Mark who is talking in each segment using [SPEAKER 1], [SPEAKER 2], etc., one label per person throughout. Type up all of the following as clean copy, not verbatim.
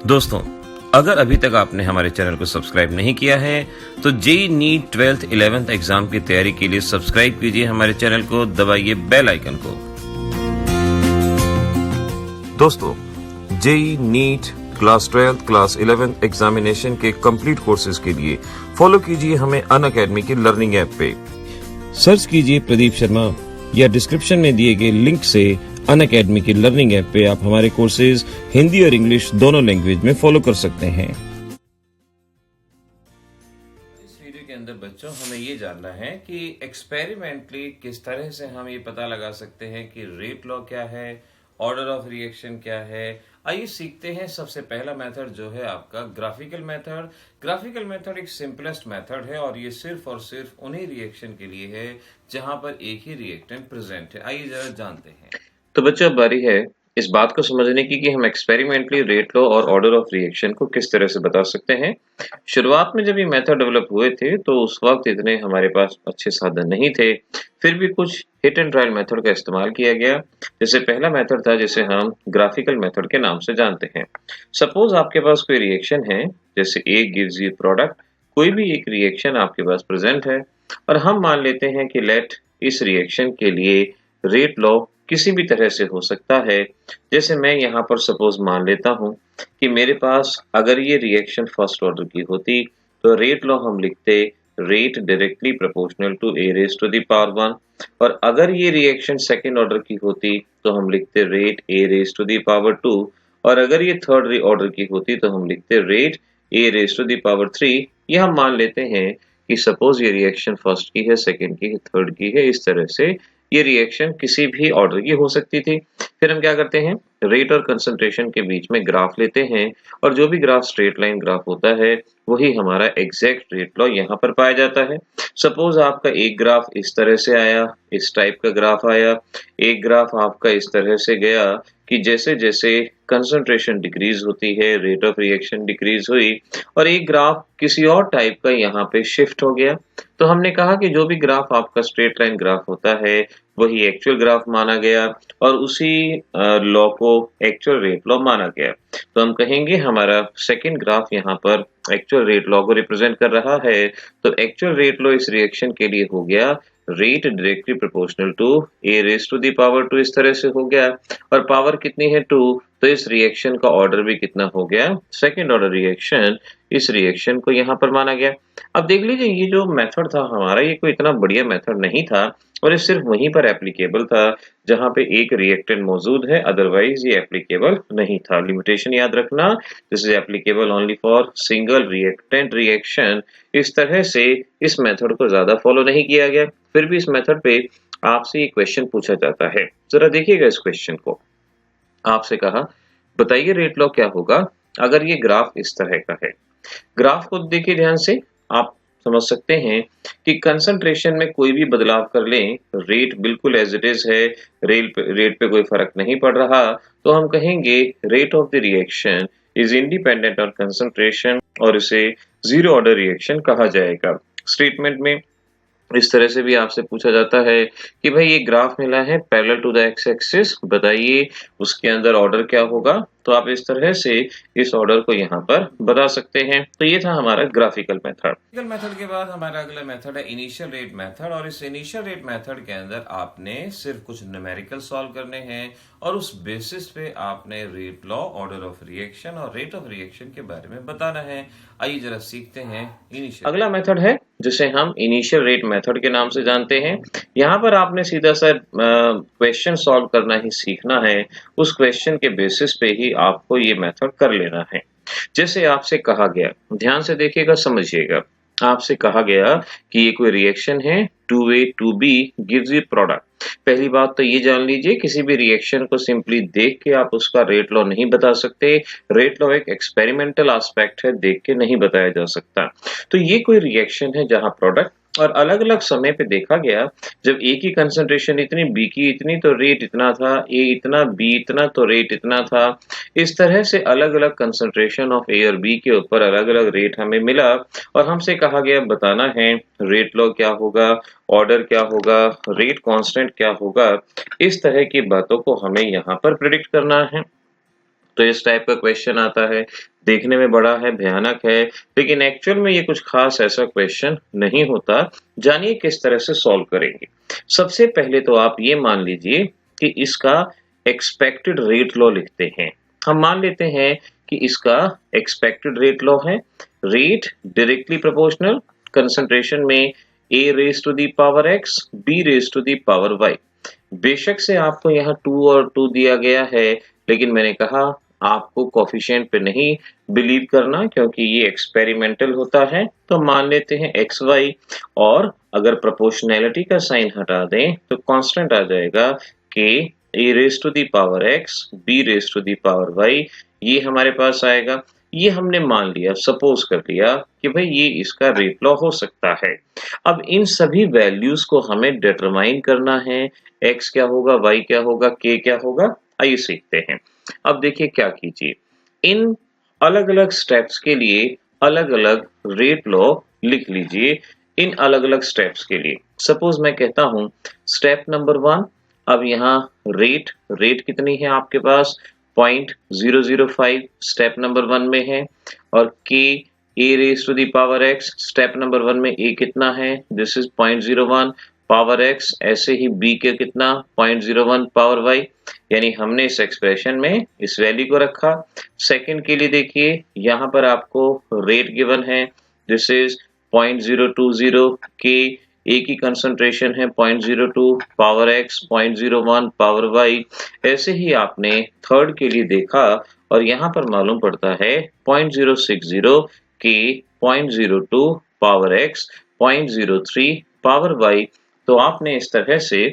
[SPEAKER 1] दोस्तों, अगर अभी तक आपने हमारे चैनल को सब्सक्राइब नहीं किया है तो JEE NEET 12th 11th exam की तैयारी के लिए सब्सक्राइब कीजिए हमारे चैनल को, दबाइए बेल आइकन को। दोस्तों, JEE NEET class 12th class 11th examination के कंप्लीट कोर्सेज के लिए फॉलो कीजिए हमें अनअकैडमी की लर्निंग ऐप पे। सर्च कीजिए प्रदीप शर्मा या डिस्क्रिप्शन में दिए गए लिंक से अनअकैडमी की लर्निंग ऐप पे आप हमारे कोर्सेज हिंदी और इंग्लिश दोनों लैंग्वेज में फॉलो कर सकते हैं। इस वीडियो के अंदर बच्चों हमें ये जानना है कि एक्सपेरिमेंटली किस तरह से हम ये पता लगा सकते हैं कि रेट लॉ क्या है, ऑर्डर ऑफ रिएक्शन क्या है। आइए सीखते हैं। सबसे पहला मेथड जो है आपका ग्राफिकल मेथड। ग्राफिकल मेथड एक सिंपलेस्ट मेथड है और ये सिर्फ और सिर्फ उन्हीं रिएक्शन के लिए है जहां पर एक ही रिएक्टेंट प्रेजेंट है। आइए जरा जानते हैं।
[SPEAKER 2] तो बच्चों, अब बारी है इस बात को समझने की कि हम एक्सपेरिमेंटली रेट लॉ और ऑर्डर ऑफ रिएक्शन को किस तरह से बता सकते हैं। शुरुआत में जब ये मेथड डेवलप हुए थे तो उस वक्त इतने हमारे पास अच्छे साधन नहीं थे, फिर भी कुछ हिट एंड ट्रायल मेथड का इस्तेमाल किया गया। जैसे पहला मेथड था जिसे हम ग्राफिकल मेथड के नाम से जानते हैं। सपोज आपके पास कोई रिएक्शन है, जैसे ए गिव्स यू प्रोडक्ट। कोई भी एक रिएक्शन आपके पास प्रेजेंट है और हम मान लेते हैं कि लेट इस रिएक्शन के लिए रेट लॉ किसी भी तरह से हो सकता है। जैसे मैं यहाँ पर सपोज मान लेता हूँ कि मेरे पास अगर ये रिएक्शन फर्स्ट ऑर्डर की होती तो रेट लॉ हम लिखते rate directly proportional to A raise to the power 1, और अगर ये रिएक्शन सेकंड ऑर्डर की होती तो हम लिखते rate A raise to the power 2, और अगर ये थर्ड ऑर्डर की होती तो हम लिखते rate A raise to the power 3। ये हम मान लेते हैं कि सपोज ये रिएक्शन फर्स्ट की है, सेकंड की है, थर्ड की है। इस तरह से ये रिएक्शन किसी भी ऑर्डर की हो सकती थी। फिर हम क्या करते हैं, रेट और कंसंट्रेशन के बीच में ग्राफ लेते हैं और जो भी ग्राफ स्ट्रेट लाइन ग्राफ होता है वही हमारा एग्जैक्ट रेट लॉ यहाँ पर पाया जाता है। सपोज आपका एक ग्राफ इस तरह से आया, इस टाइप का ग्राफ आया। एक ग्राफ आपका इस तरह से गया कि जैसे जैसे कंसंट्रेशन डिक्रीज होती है रेट ऑफ रिएक्शन डिक्रीज हुई, और एक ग्राफ किसी और टाइप का यहाँ पे शिफ्ट हो गया। तो हमने कहा कि जो भी ग्राफ आपका स्ट्रेट लाइन ग्राफ होता है वही एक्चुअल ग्राफ माना गया और उसी लॉ को एक्चुअल रेट लॉ माना गया। तो हम कहेंगे हमारा सेकंड ग्राफ यहाँ पर एक्चुअल रेट लॉ को रिप्रेजेंट कर रहा है। तो एक्चुअल रेट लॉ इस रिएक्शन के लिए हो गया rate directly proportional to A raise to the power 2। इस तरह से हो गया, और पावर कितनी है 2, तो इस रिएक्शन का ऑर्डर भी कितना हो गया, सेकंड ऑर्डर रिएक्शन। इस रिएक्शन को यहाँ पर माना गया। अब देख लीजिए ये जो मेथड था हमारा, ये कोई इतना बढ़िया मेथड नहीं था और ये सिर्फ वहीं पर एप्लीकेबल था जहां पे एक रिएक्टेंट मौजूद है, अदरवाइज ये एप्लीकेबल नहीं था। लिमिटेशन याद रखना, this is applicable only for single reactant reaction. इस तरह से इस मेथड को ज्यादा फॉलो नहीं किया गया। फिर भी इस मेथड पे आपसे ये क्वेश्चन पूछा जाता है, जरा देखिएगा इस क्वेश्चन को। आपसे कहा बताइए रेट लॉ क्या होगा अगर ये ग्राफ इस तरह का है। ग्राफ को देखिए ध्यान से, आप समझ सकते हैं कि कंसंट्रेशन में कोई भी बदलाव कर लें, रेट बिल्कुल एज इट इज है, रेट पे कोई फर्क नहीं पड़ रहा, तो हम कहेंगे rate of the reaction is independent of concentration और इसे जीरो ऑर्डर रिएक्शन कहा जाएगा। स्टेटमेंट में इस तरह से भी आपसे पूछा जाता है कि भाई ये ग्राफ मिला है parallel to the x axis, बताइए उसके अंदर ऑर्डर क्या होगा। तो आप इस तरह से इस ऑर्डर को यहाँ पर बता सकते हैं। तो ये था हमारा ग्राफिकल मेथड।
[SPEAKER 1] ग्राफिकल मेथड के बाद हमारा अगला मेथड है इनिशियल रेट मेथड, और इस इनिशियल रेट मेथड के अंदर आपने सिर्फ कुछ न्यूमेरिकल सॉल्व करने हैं और उस बेसिस पे आपने rate law, order of reaction और रेट ऑफ रिएक्शन के बारे में बताना है। आइए जरा सीखते हैं इनिशियल।
[SPEAKER 2] अगला मेथड है जिसे हम इनिशियल रेट मेथड के नाम से जानते हैं। यहाँ पर आपने सीधा सा क्वेश्चन सॉल्व करना ही सीखना है। उस क्वेश्चन के बेसिस पे ही आपको ये मेथड कर लेना है। जैसे आपसे कहा गया, ध्यान से देखिएगा, समझिएगा। आपसे कहा गया कि ये कोई रिएक्शन है 2A 2B gives you product. पहली बात तो ये जान लीजिए, किसी भी रिएक्शन को सिंपली देख के आप उसका रेट लॉ नहीं बता सकते। रेट लॉ एक एक्सपेरिमेंटल एस्पेक्ट है, देख के नहीं बताया जा सकता। तो ये कोई रिएक्शन है जहां प्रोडक्ट और अलग अलग समय पे देखा गया, जब ए की कंसंट्रेशन इतनी, बी की इतनी तो रेट इतना था, ए इतना, बी इतना तो रेट इतना था। इस तरह से अलग अलग कंसंट्रेशन ऑफ ए और बी के ऊपर अलग अलग रेट हमें मिला और हमसे कहा गया बताना है रेट लॉ क्या होगा, ऑर्डर क्या होगा, रेट कांस्टेंट क्या होगा। इस तरह की बातों को हमें यहाँ पर प्रेडिक्ट करना है। तो इस टाइप का क्वेश्चन आता है, देखने में बड़ा है, भयानक है, लेकिन एक्चुअल में ये कुछ खास ऐसा क्वेश्चन नहीं होता। जानिए किस तरह से सॉल्व करेंगे। सबसे पहले तो आप ये मान लीजिए कि इसका एक्सपेक्टेड रेट लॉ लिखते हैं। हम मान लेते हैं कि इसका एक्सपेक्टेड रेट लॉ है, रेट डायरेक्टली प्रोपोर्शनल कंसंट्रेशन में a raise to the power x, b raise to the power y। बेशक से आपको यहाँ 2 और 2 दिया गया है, लेकिन मैंने कहा आपको कोफिशिएंट पे नहीं बिलीव करना, क्योंकि ये एक्सपेरिमेंटल होता है। तो मान लेते हैं एक्स वाई, और अगर प्रोपोर्शनैलिटी का साइन हटा दें तो कांस्टेंट आ जाएगा कि a raise to the power x, b raise to the power y, ये हमारे पास आएगा। ये हमने मान लिया, सपोज कर लिया कि भाई ये इसका रेट लॉ हो सकता है। अब इन सभी वैल्यूज को हमें डिटरमाइन करना है, x क्या होगा, y क्या होगा, k क्या होगा। आइए सीखते हैं। अब देखिए क्या कीजिए, इन अलग अलग स्टेप्स के लिए अलग अलग रेट लॉ लिख लीजिए। इन अलग अलग स्टेप्स के लिए सपोज मैं कहता हूं स्टेप नंबर 1, अब यहाँ रेट कितनी है आपके पास, 0.005 स्टेप नंबर 1 में है, और k a raise to the power x step number 1 में a कितना है, दिस इज 0.01 पावर x, ऐसे ही b के कितना 0.01 पावर y, यानी हमने इस एक्सप्रेशन में इस वैल्यू को रखा। सेकंड के लिए देखिए, यहाँ पर आपको रेट गिवन है, दिस इज 0.020 k, A की कंसंट्रेशन है 0.02 पावर x, 0.01 पावर y। ऐसे ही आपने थर्ड के लिए देखा, और यहाँ पर मालूम पड़ता है 0.060 k, 0.02 power x, 0.03 power y। तो आपने इस तरह से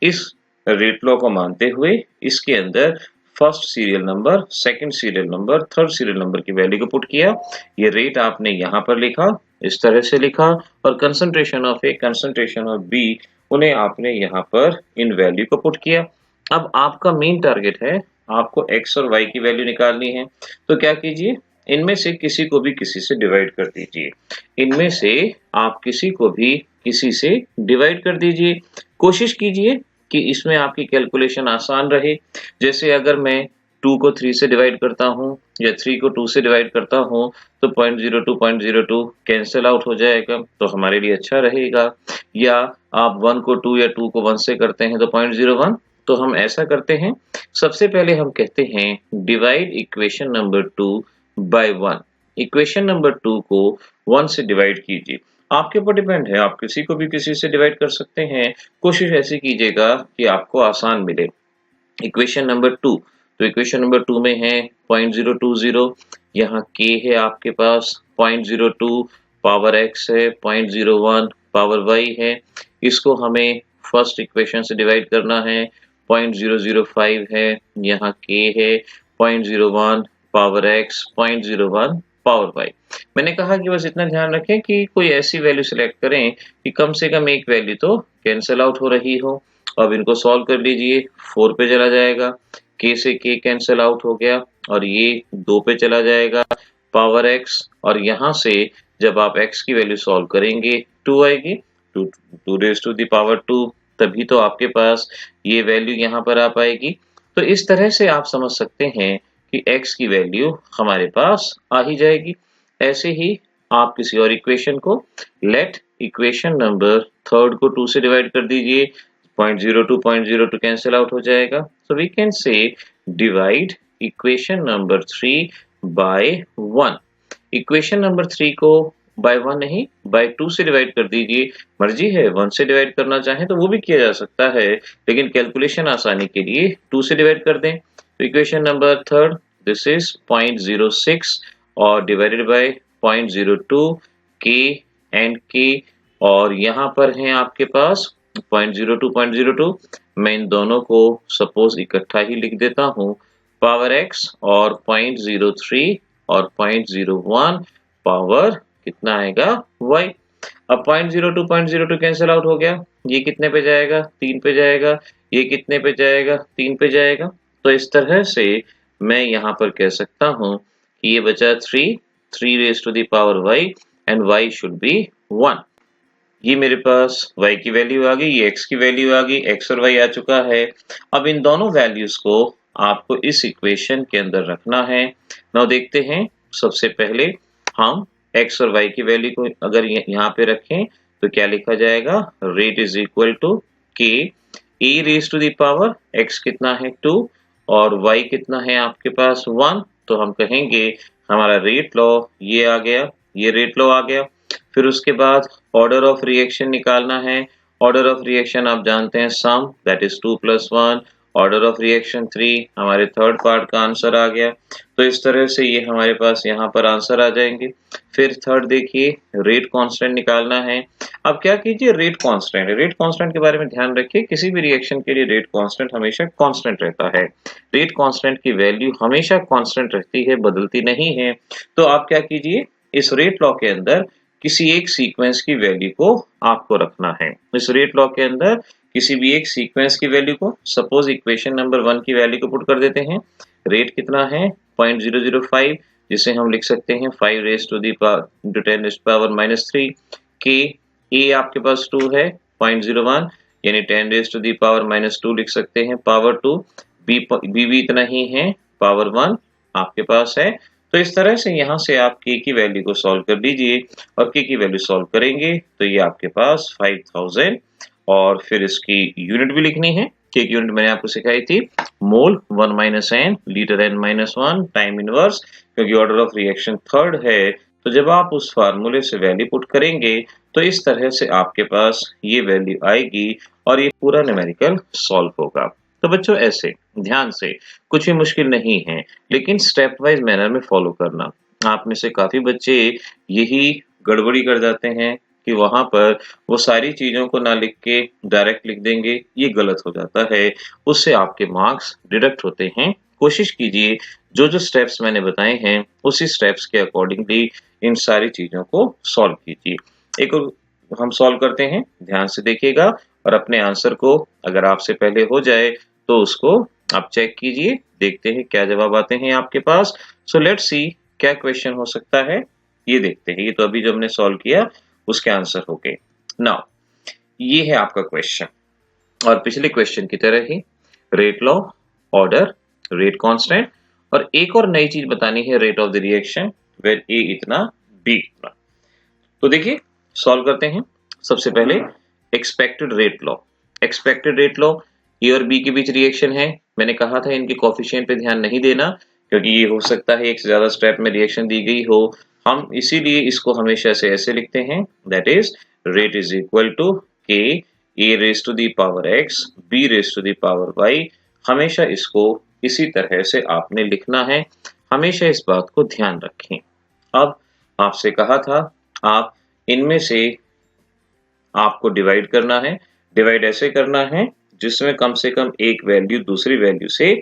[SPEAKER 2] इस रेट लॉ को मानते हुए इसके अंदर first serial number, second serial number, third serial number की वैल्यू को पुट किया। ये रेट आपने यहाँ पर लिखा, इस तरह से लिखा, और concentration of A, concentration of B, उन्हें आपने यहाँ पर इन वैल्यू को पुट किया। अब आपका मेन टारगेट है, आपको x और y की वैल्यू निकालनी है। तो क्या कीजिए, इनमें से किसी को भी किसी से डिवाइड कर दीजिए। इनमें से आप किसी को भी किसी से डिवाइड कर दीजिए। कोशिश कीजिए कि इसमें आपकी कैलकुलेशन आसान रहे। जैसे अगर मैं 2 को 3 से डिवाइड करता हूँ या 3 को 2 से डिवाइड करता हूँ तो 0.02 कैंसिल आउट हो जाएगा, तो हमारे लिए अच्छा रहेगा। या आप 1 को 2 या 2 को 1 से करते हैं तो 0.01। तो हम ऐसा करते हैं, सबसे पहले हम कहते हैं divide equation number 2 by 1। Equation number 2 को 1 से डिवाइड कीजिए। आपके ऊपर डिपेंड है, आप किसी को भी किसी से डिवाइड कर सकते हैं। कोशिश ऐसी कीजिएगा कि आपको आसान मिले। इक्वेशन नंबर 2, तो इक्वेशन नंबर 2 में है 0.020, यहाँ k है आपके पास, 0.02 पावर x है, 0.01 पावर y है। इसको हमें फर्स्ट इक्वेशन से डिवाइड करना है, 0.005 है, यहाँ k है, 0.01 पावर x, 0.01 पावर y। मैंने कहा कि बस इतना ध्यान रखें कि कोई ऐसी वैल्यू सिलेक्ट करें कि कम से कम एक वैल्यू तो कैंसिल आउट हो रही हो। अब इनको सॉल्व कर लीजिए, 4 पे चला जाएगा, k से k कैंसिल आउट हो गया, और ये 2 पे चला जाएगा पावर x, और यहाँ से जब आप x की वैल्यू सॉल्व करेंगे 2 आएगी, 2 रेज टू दी पावर 2, तभी तो आपके पास ये वैल्यू यहाँ पर आ पाएगी। तो इस तरह से आप समझ सकते हैं कि x की वैल्यू हमारे पास आ ही जाएगी। ऐसे ही आप किसी और इक्वेशन को, लेट इक्वेशन नंबर थर्ड को 2 से डिवाइड कर दीजिए, 0.02 कैंसिल आउट हो जाएगा। So we can say divide equation number 3 by 1। Equation number 3 को बाय 1 नहीं, बाय 2 से डिवाइड कर दीजिए। मर्जी है 1 से डिवाइड करना चाहें तो वो भी किया जा सकता है, लेकिन कैलकुलेशन आसानी के लिए 2 से डिवाइड कर दें। तो equation number third, this is 0.06 और divided by 0.02 k and k, और यहाँ पर है आपके पास 0.02 मैं इन दोनों को सपोज इकट्ठा ही लिख देता हूँ, पावर x, और 0.03 और 0.01 पावर कितना आएगा y। अब 0.02 कैंसिल आउट हो गया, ये कितने पे जाएगा, 3 पे जाएगा, ये कितने पे जाएगा, 3 पे जाएगा। तो इस तरह से मैं यहाँ पर कह सकता हूँ कि ये बचा 3 raise to the power y and y should be 1। ये मेरे पास y की वैल्यू आ गई, ये x की वैल्यू आ गई, x और y आ चुका है। अब इन दोनों वैल्यूज को आपको इस इक्वेशन के अंदर रखना है। नाउ देखते हैं, सबसे पहले हम x और y की वैल्यू को अगर यहाँ पे रखें तो क्या लिखा जाएगा, rate is equal to k e raise to the power x कितना है 2 और y कितना है आपके पास 1, तो हम कहेंगे हमारा रेट लॉ ये आ गया, ये रेट लॉ आ गया। फिर उसके बाद ऑर्डर ऑफ रिएक्शन निकालना है। ऑर्डर ऑफ रिएक्शन आप जानते हैं sum, that is 2 + 1, order of reaction 3, हमारे थर्ड पार्ट का आंसर आ गया। तो इस तरह से ये हमारे पास यहाँ पर आंसर आ जाएंगे। फिर थर्ड देखिए, रेट कांस्टेंट निकालना है। अब क्या कीजिए, रेट कांस्टेंट है, रेट कांस्टेंट के बारे में ध्यान रखिए, किसी भी रिएक्शन के लिए रेट कांस्टेंट हमेशा कांस्टेंट रहता है। रेट कांस्टेंट की वैल्यू हमेशा कांस्टेंट रहती है, बदलती नहीं है। तो आप क्या कीजिए, इस रेट लॉ के अंदर किसी एक सीक्वेंस की वैल्यू को आपको रखना है। इस रेट लॉ के अंदर किसी भी एक सीक्वेंस की वैल्यू को, सपोज इक्वेशन नंबर 1 की वैल्यू को पुट कर देते हैं। रेट कितना है 0.005, जिसे हम लिख सकते हैं 5 raise to the power 10 raise power -3। के ए आपके पास 2 है 0.01 यानी 10 रेज टू दी पावर -2 लिख सकते हैं पावर 2। बी भी इतना ही है, पावर 1 आपके पास है। तो इस तरह से यहाँ से आप k की वैल्यू को सॉल्व कर दीजिए और k की वैल्यू सॉल्व करेंगे तो ये आपके पास 5000 और फिर इसकी यूनिट भी लिखनी है। k की यूनिट मैंने आपको सिखाई थी, मोल 1 - n litre n-1 time inverse, क्योंकि ऑर्डर ऑफ रिएक्शन थर्ड है। तो जब आप उस फार्मूले से वैल्यू पुट करेंगे तो इस तरह से आपके पास ये वैल्यू आएगी और ये पूरा न्यूमेरिकल सॉल्व होगा। तो बच्चों ऐसे ध्यान से, कुछ भी मुश्किल नहीं है, लेकिन स्टेप वाइज मैनर में फॉलो करना। आप में से काफी बच्चे यही गड़बड़ी कर जाते हैं कि वहां पर वो सारी चीजों को ना लिख के डायरेक्ट लिख देंगे, ये गलत हो जाता है, उससे आपके मार्क्स डिडक्ट होते हैं। कोशिश कीजिए जो जो स्टेप्स मैंने बताए हैं उसी स्टेप्स के अकॉर्डिंगली इन सारी चीजों को सॉल्व कीजिए। एक और हम सॉल्व करते हैं, ध्यान से देखिएगा और अपने आंसर को अगर आपसे पहले हो जाए तो उसको आप चेक कीजिए, देखते हैं क्या जवाब आते हैं आपके पास। सो लेट्स सी क्या क्वेश्चन हो सकता है, ये देखते हैं। ये तो अभी जो हमने सॉल्व किया उसके आंसर हो गए। नाउ ये है आपका क्वेश्चन और पिछले क्वेश्चन की तरह ही rate law, order, rate constant और एक और नई चीज बतानी है, rate of the reaction where A इतना बी इतना। तो देखिए सॉल्व करते हैं। सबसे पहले expected rate law. Expected rate law, A और बी के बीच रिएक्शन है। मैंने कहा था इनके कोफिशिएंट पे ध्यान नहीं देना क्योंकि ये हो सकता है एक से ज्यादा स्टेप में रिएक्शन दी गई हो। हम इसीलिए इसको हमेशा से ऐसे लिखते हैं, that is rate is equal to K A raise to the power X B raise to the power Y. हमेशा इसको इसी तरह से आपने लिखना है, हमेशा इस बात को ध्यान रखें। अब आपसे कहा था आप इनमें से आपको डिवाइड करना है। डिवाइड ऐसे करना है जिसमें कम से कम एक वैल्यू दूसरी वैल्यू से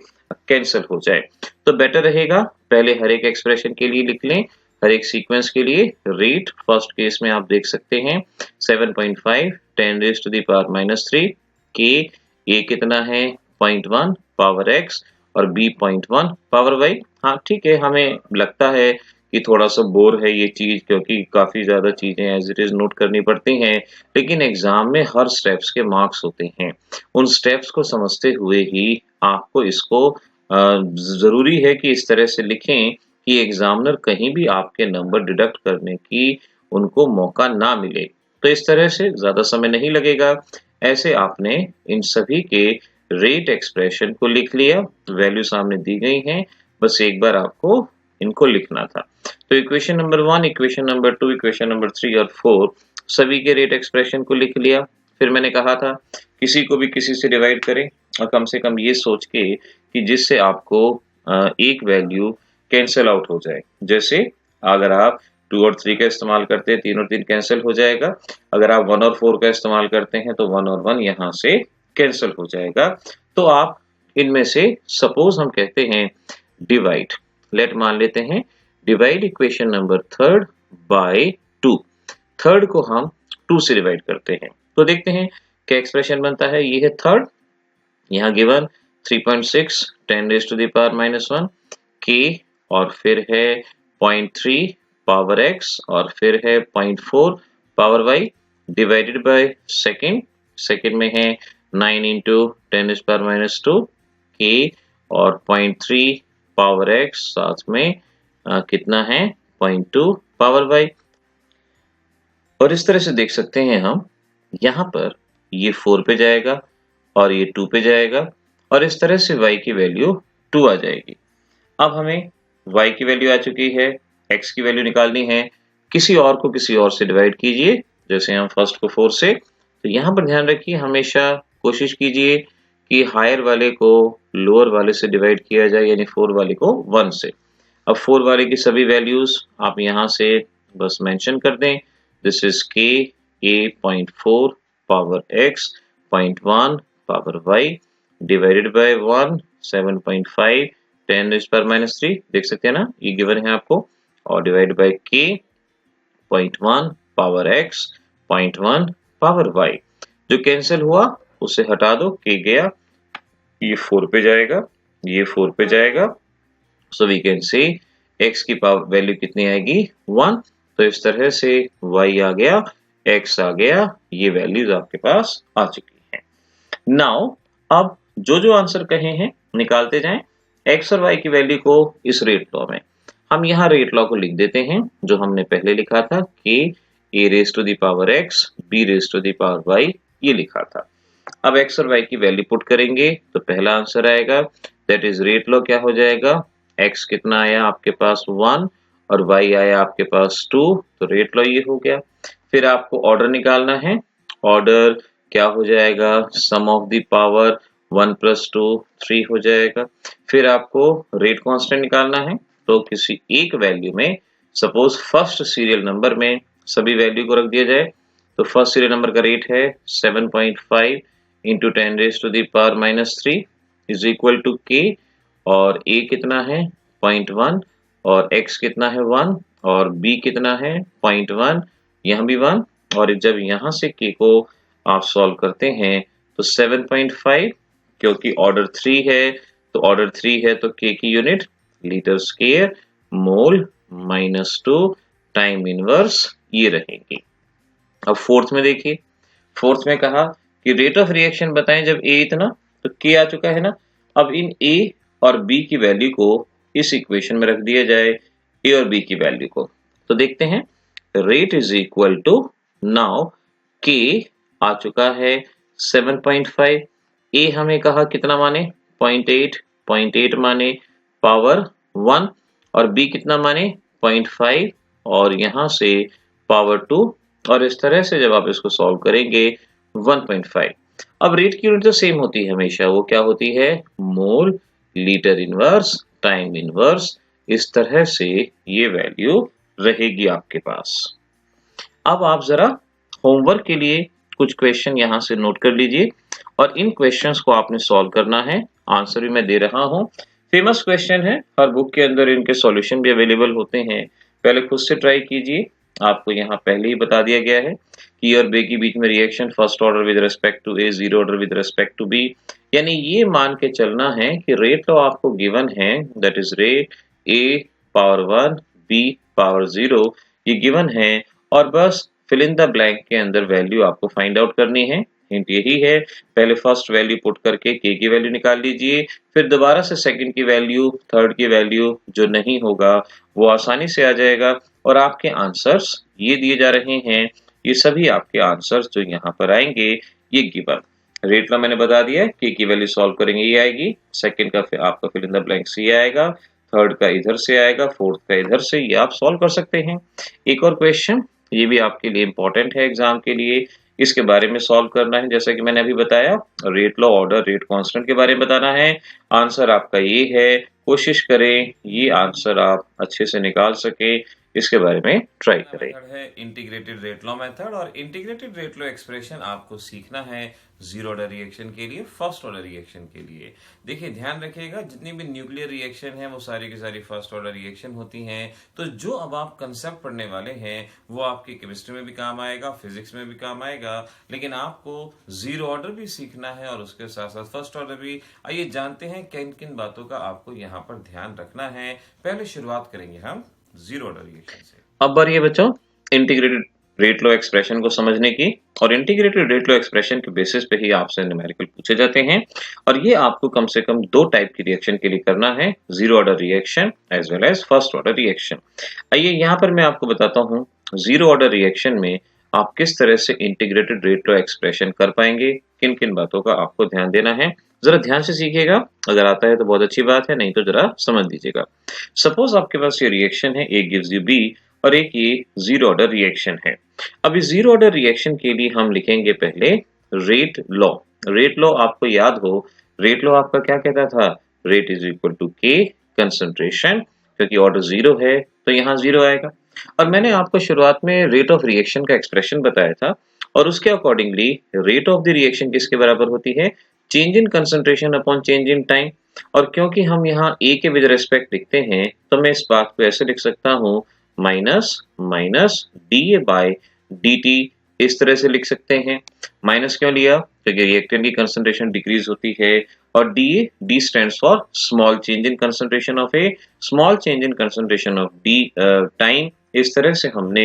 [SPEAKER 2] कैंसिल हो जाए। तो बेटर रहेगा पहले हर एक एक्सप्रेशन के लिए लिख लें, हर एक सीक्वेंस के लिए। रेट फर्स्ट केस में आप देख सकते हैं 7.5 10 रेज टू द पावर -3। के ए कितना है 0.1 पावर एक्स और बी 0.1 पावर वाई। हाँ ठीक है, हमें लगता है कि थोड़ा सा बोर है ये चीज क्योंकि काफी ज्यादा चीजें एज इट इज नोट करनी पड़ती हैं, लेकिन एग्जाम में हर स्टेप्स के मार्क्स होते हैं। उन स्टेप्स को समझते हुए ही आपको इसको जरूरी है कि इस तरह से लिखें कि एग्जामिनर कहीं भी आपके नंबर डिडक्ट करने की उनको मौका ना मिले। तो इस तरह से ज्यादा समय नहीं लगेगा। ऐसे आपने इन सभी के रेट एक्सप्रेशन को लिख लिया, वैल्यू सामने दी गई है, बस एक बार आपको इनको लिखना था। तो equation number 1, equation number 2, equation number 3 और 4 सभी के रेट एक्सप्रेशन को लिख लिया। फिर मैंने कहा था किसी को भी किसी से डिवाइड करें और कम से कम ये सोच के कि जिससे आपको एक वैल्यू कैंसिल आउट हो जाए। जैसे अगर आप 2 और 3 का इस्तेमाल करते हैं 3 और 3 कैंसिल हो जाएगा। अगर आप 1 और 4 का इस्तेमाल करते हैं तो 1 और 1 यहाँ से कैंसिल हो जाएगा। तो आप इनमें से सपोज हम कहते हैं डिवाइड, लेट मान लेते हैं divide equation number 3 by 2। Third को हम 2 से डिवाइड करते हैं तो देखते हैं क्या एक्सप्रेशन बनता है। ये है थर्ड, यहाँ given 3.6 10 raise to the power -1 के और फिर है 0.3 पावर x और फिर है 0.4 power y divided by second. Second में है 9 × 10 रेज पावर -2 के और 0.3 पावर x साथ में कितना है 0.2 पावर y। और इस तरह से देख सकते हैं हम यहाँ पर ये 4 पे जाएगा और ये 2 पे जाएगा और इस तरह से y की वैल्यू 2 आ जाएगी। अब हमें y की वैल्यू आ चुकी है, x की वैल्यू निकालनी है। किसी और को किसी और से डिवाइड कीजिए, जैसे हम फर्स्ट को 4 से। तो यहाँ पर ध्यान रखिए, हमेशा कोशिश कीजिए कि हायर वाले को लोअर वाले से डिवाइड किया जाए, यानी 4 वाले को 1 से। अब 4 वाले की सभी वैल्यूज आप यहाँ से बस मेंशन कर दें। This is k a 0.4 power x 0.1 power y divided by 1 7.5 10 raised power -3। देख सकते हैं ना, ये गिवन है आपको। और divide by k 0.1 power x 0.1 power y। जो कैंसिल हुआ उसे हटा दो, k गया, ये 4 पे जाएगा, ये 4 पे जाएगा। So we can say x की पावर वैल्यू कितनी आएगी 1। तो इस तरह से y आ गया, x आ गया, ये वैल्यूज आपके पास आ चुकी हैं। नाउ अब जो जो आंसर कहे हैं निकालते जाएं। x और y की वैल्यू को इस रेट लॉ में हम यहाँ रेट लॉ को लिख देते हैं, जो हमने पहले लिखा था कि a raise to the power x b raise to the power y, ये लिखा था। अब x और y की वैल्यू पुट करेंगे तो पहला आंसर आएगा, दैट इज रेट लॉ क्या हो जाएगा, x कितना आया आपके पास 1 और y आया आपके पास 2, तो रेट लॉ ये हो गया। फिर आपको ऑर्डर निकालना है। ऑर्डर क्या हो जाएगा, सम ऑफ द पावर 1 + 2 3 हो जाएगा। फिर आपको रेट कांस्टेंट निकालना है, तो किसी एक वैल्यू में, सपोज फर्स्ट सीरियल नंबर में सभी वैल्यू को रख दिया जाए। तो फर्स्ट सीरियल नंबर का रेट है 7.5 into 10 raised to the power -3 is equal to k। और a कितना है 0.1 और x कितना है 1 और b कितना है 0.1, यहाँ भी 1। और जब यहाँ से k को आप सॉल्व करते हैं तो 7.5, क्योंकि ऑर्डर 3 है तो ऑर्डर 3 है तो k की unit litre square mole -2 time inverse ये रहेगी। अब फोर्थ में देखिए, फोर्थ में कहा कि रेट ऑफ रिएक्शन बताएं जब a इतना, तो k आ चुका है ना। अब इन a और b की वैल्यू को इस इक्वेशन में रख दिया जाए, a और b की वैल्यू को। तो देखते हैं, rate is equal to, now k आ चुका है 7.5, a हमें कहा कितना माने 0.8 माने पावर 1 और b कितना माने 0.5 और यहाँ से पावर 2। और इस तरह से जब आप इसको सॉल्व करेंगे 1.5। अब रेट की यूनिट तो सेम होती है हमेशा, वो क्या होती है mole litre inverse time inverse. इस तरह से ये वैल्यू रहेगी आपके पास। अब आप जरा होमवर्क के लिए कुछ क्वेश्चन यहाँ से नोट कर लीजिए और इन क्वेश्चंस को आपने सॉल्व करना है। आंसर भी मैं दे रहा हूँ, फेमस क्वेश्चन है, हर बुक के अंदर इनके सॉल्यूशन भी अवेलेबल होते हैं। पहले खुद से ट्राई कीजिए। आपको यहाँ पहले ही बता दिया गया है कि और बे के बीच में reaction first order with respect to A, zero order with respect to B. यानी ये मान के चलना है कि रेट लॉ आपको गिवन है, that is rate A power 1 B power 0, ये गिवन है। और बस फिल इन द ब्लैंक के अंदर वैल्यू आपको फाइंड आउट करनी है। हिंट यही है, पहले फर्स्ट वैल्यू पुट करके k की वैल्यू निकाल लीजिए, फिर दोबारा से सेकंड की वैल्यू, थर्ड की वैल्यू, जो नहीं होगा वो आसानी से आ जाएगा। और आपके आंसर्स ये दिए जा रहे हैं, ये सभी आपके आंसर्स जो यहाँ पर आएंगे ये गिवन। रेट लॉ मैंने बता दिया है, k की वैल्यू सॉल्व करेंगे ये आएगी, सेकंड का फिर आपका फिल इन द ब्लैंक ये आएगा, थर्ड का इधर से आएगा, फोर्थ का इधर से, ये आप सॉल्व कर सकते हैं। एक और क्वेश्चन, ये भी आपके लिए इंपॉर्टेंट है एग्जाम के लिए, इसके बारे में सॉल्व करना है। जैसा कि मैंने अभी बताया, rate law, order, rate constant के बारे में बताना है। आंसर आपका ये है, कोशिश करें ये आंसर आप अच्छे से निकाल सके, इसके बारे में ट्राई करें।
[SPEAKER 1] मेथड है इंटीग्रेटेड रेट लॉ मेथड, और इंटीग्रेटेड रेट लॉ एक्सप्रेशन आपको सीखना है जीरो ऑर्डर रिएक्शन के लिए, फर्स्ट ऑर्डर रिएक्शन के लिए। देखिए ध्यान रखिएगा, जितनी भी न्यूक्लियर रिएक्शन है वो सारी की सारी फर्स्ट ऑर्डर रिएक्शन होती हैं। तो जो अब आप कंसेप्ट पढ़ने वाले हैं वो आपकी केमिस्ट्री में भी काम आएगा, फिजिक्स में भी काम आएगा, लेकिन आपको जीरो ऑर्डर भी सीखना है और उसके साथ साथ फर्स्ट ऑर्डर भी। आइए जानते हैं किन किन बातों का आपको यहाँ पर ध्यान रखना है। पहले शुरुआत करेंगे हम जीरो ऑर्डर रिएक्शन से।
[SPEAKER 2] अब बारी है बच्चों इंटीग्रेटेड रेट लॉ एक्सप्रेशन को समझने की, और इंटीग्रेटेड रेट लॉ एक्सप्रेशन के बेसिस पे ही आपसे न्यूमेरिकल पूछे जाते हैं, और ये आपको कम से कम 2 टाइप की रिएक्शन के लिए करना है, zero order reaction as well as first order reaction. आइए यहाँ पर मैं आपको बताता हूँ जीरो ऑर्डर रिएक्शन में आप किस तरह से इंटीग्रेटेड रेट लॉ एक्सप्रेशन कर पाएंगे, किन किन बातों का आपको ध्यान देना है। जरा ध्यान से सीखिएगा, अगर आता है तो बहुत अच्छी बात है, नहीं तो जरा समझ लीजिएगा। सपोज आपके पास ये रिएक्शन है, ए गिव्स यू बी, और एक ये जीरो ऑर्डर रिएक्शन है। अब इस जीरो ऑर्डर रिएक्शन के लिए हम लिखेंगे पहले रेट लॉ। रेट लॉ आपको याद हो, रेट लॉ आपका क्या कहता था, रेट इज इक्वल टू के कंसंट्रेशन, क्योंकि ऑर्डर जीरो है तो यहाँ जीरो आएगा। और मैंने आपको शुरुआत में रेट ऑफ रिएक्शन का एक्सप्रेशन बताया था, और उसके accordingly rate of the reaction किसके बराबर होती है, change in concentration upon change in time. और क्योंकि हम यहाँ ए के विद रेस्पेक्ट लिखते हैं, तो मैं इस बात को ऐसे लिख सकता हूँ minus minus D A by D T, इस तरह से लिख सकते हैं। माइनस क्यों लिया, क्योंकि रिएक्टेंट की कंसंट्रेशन डिक्रीज होती है, और D stands for small change in concentration of A, small change in concentration of D time. इस तरह से हमने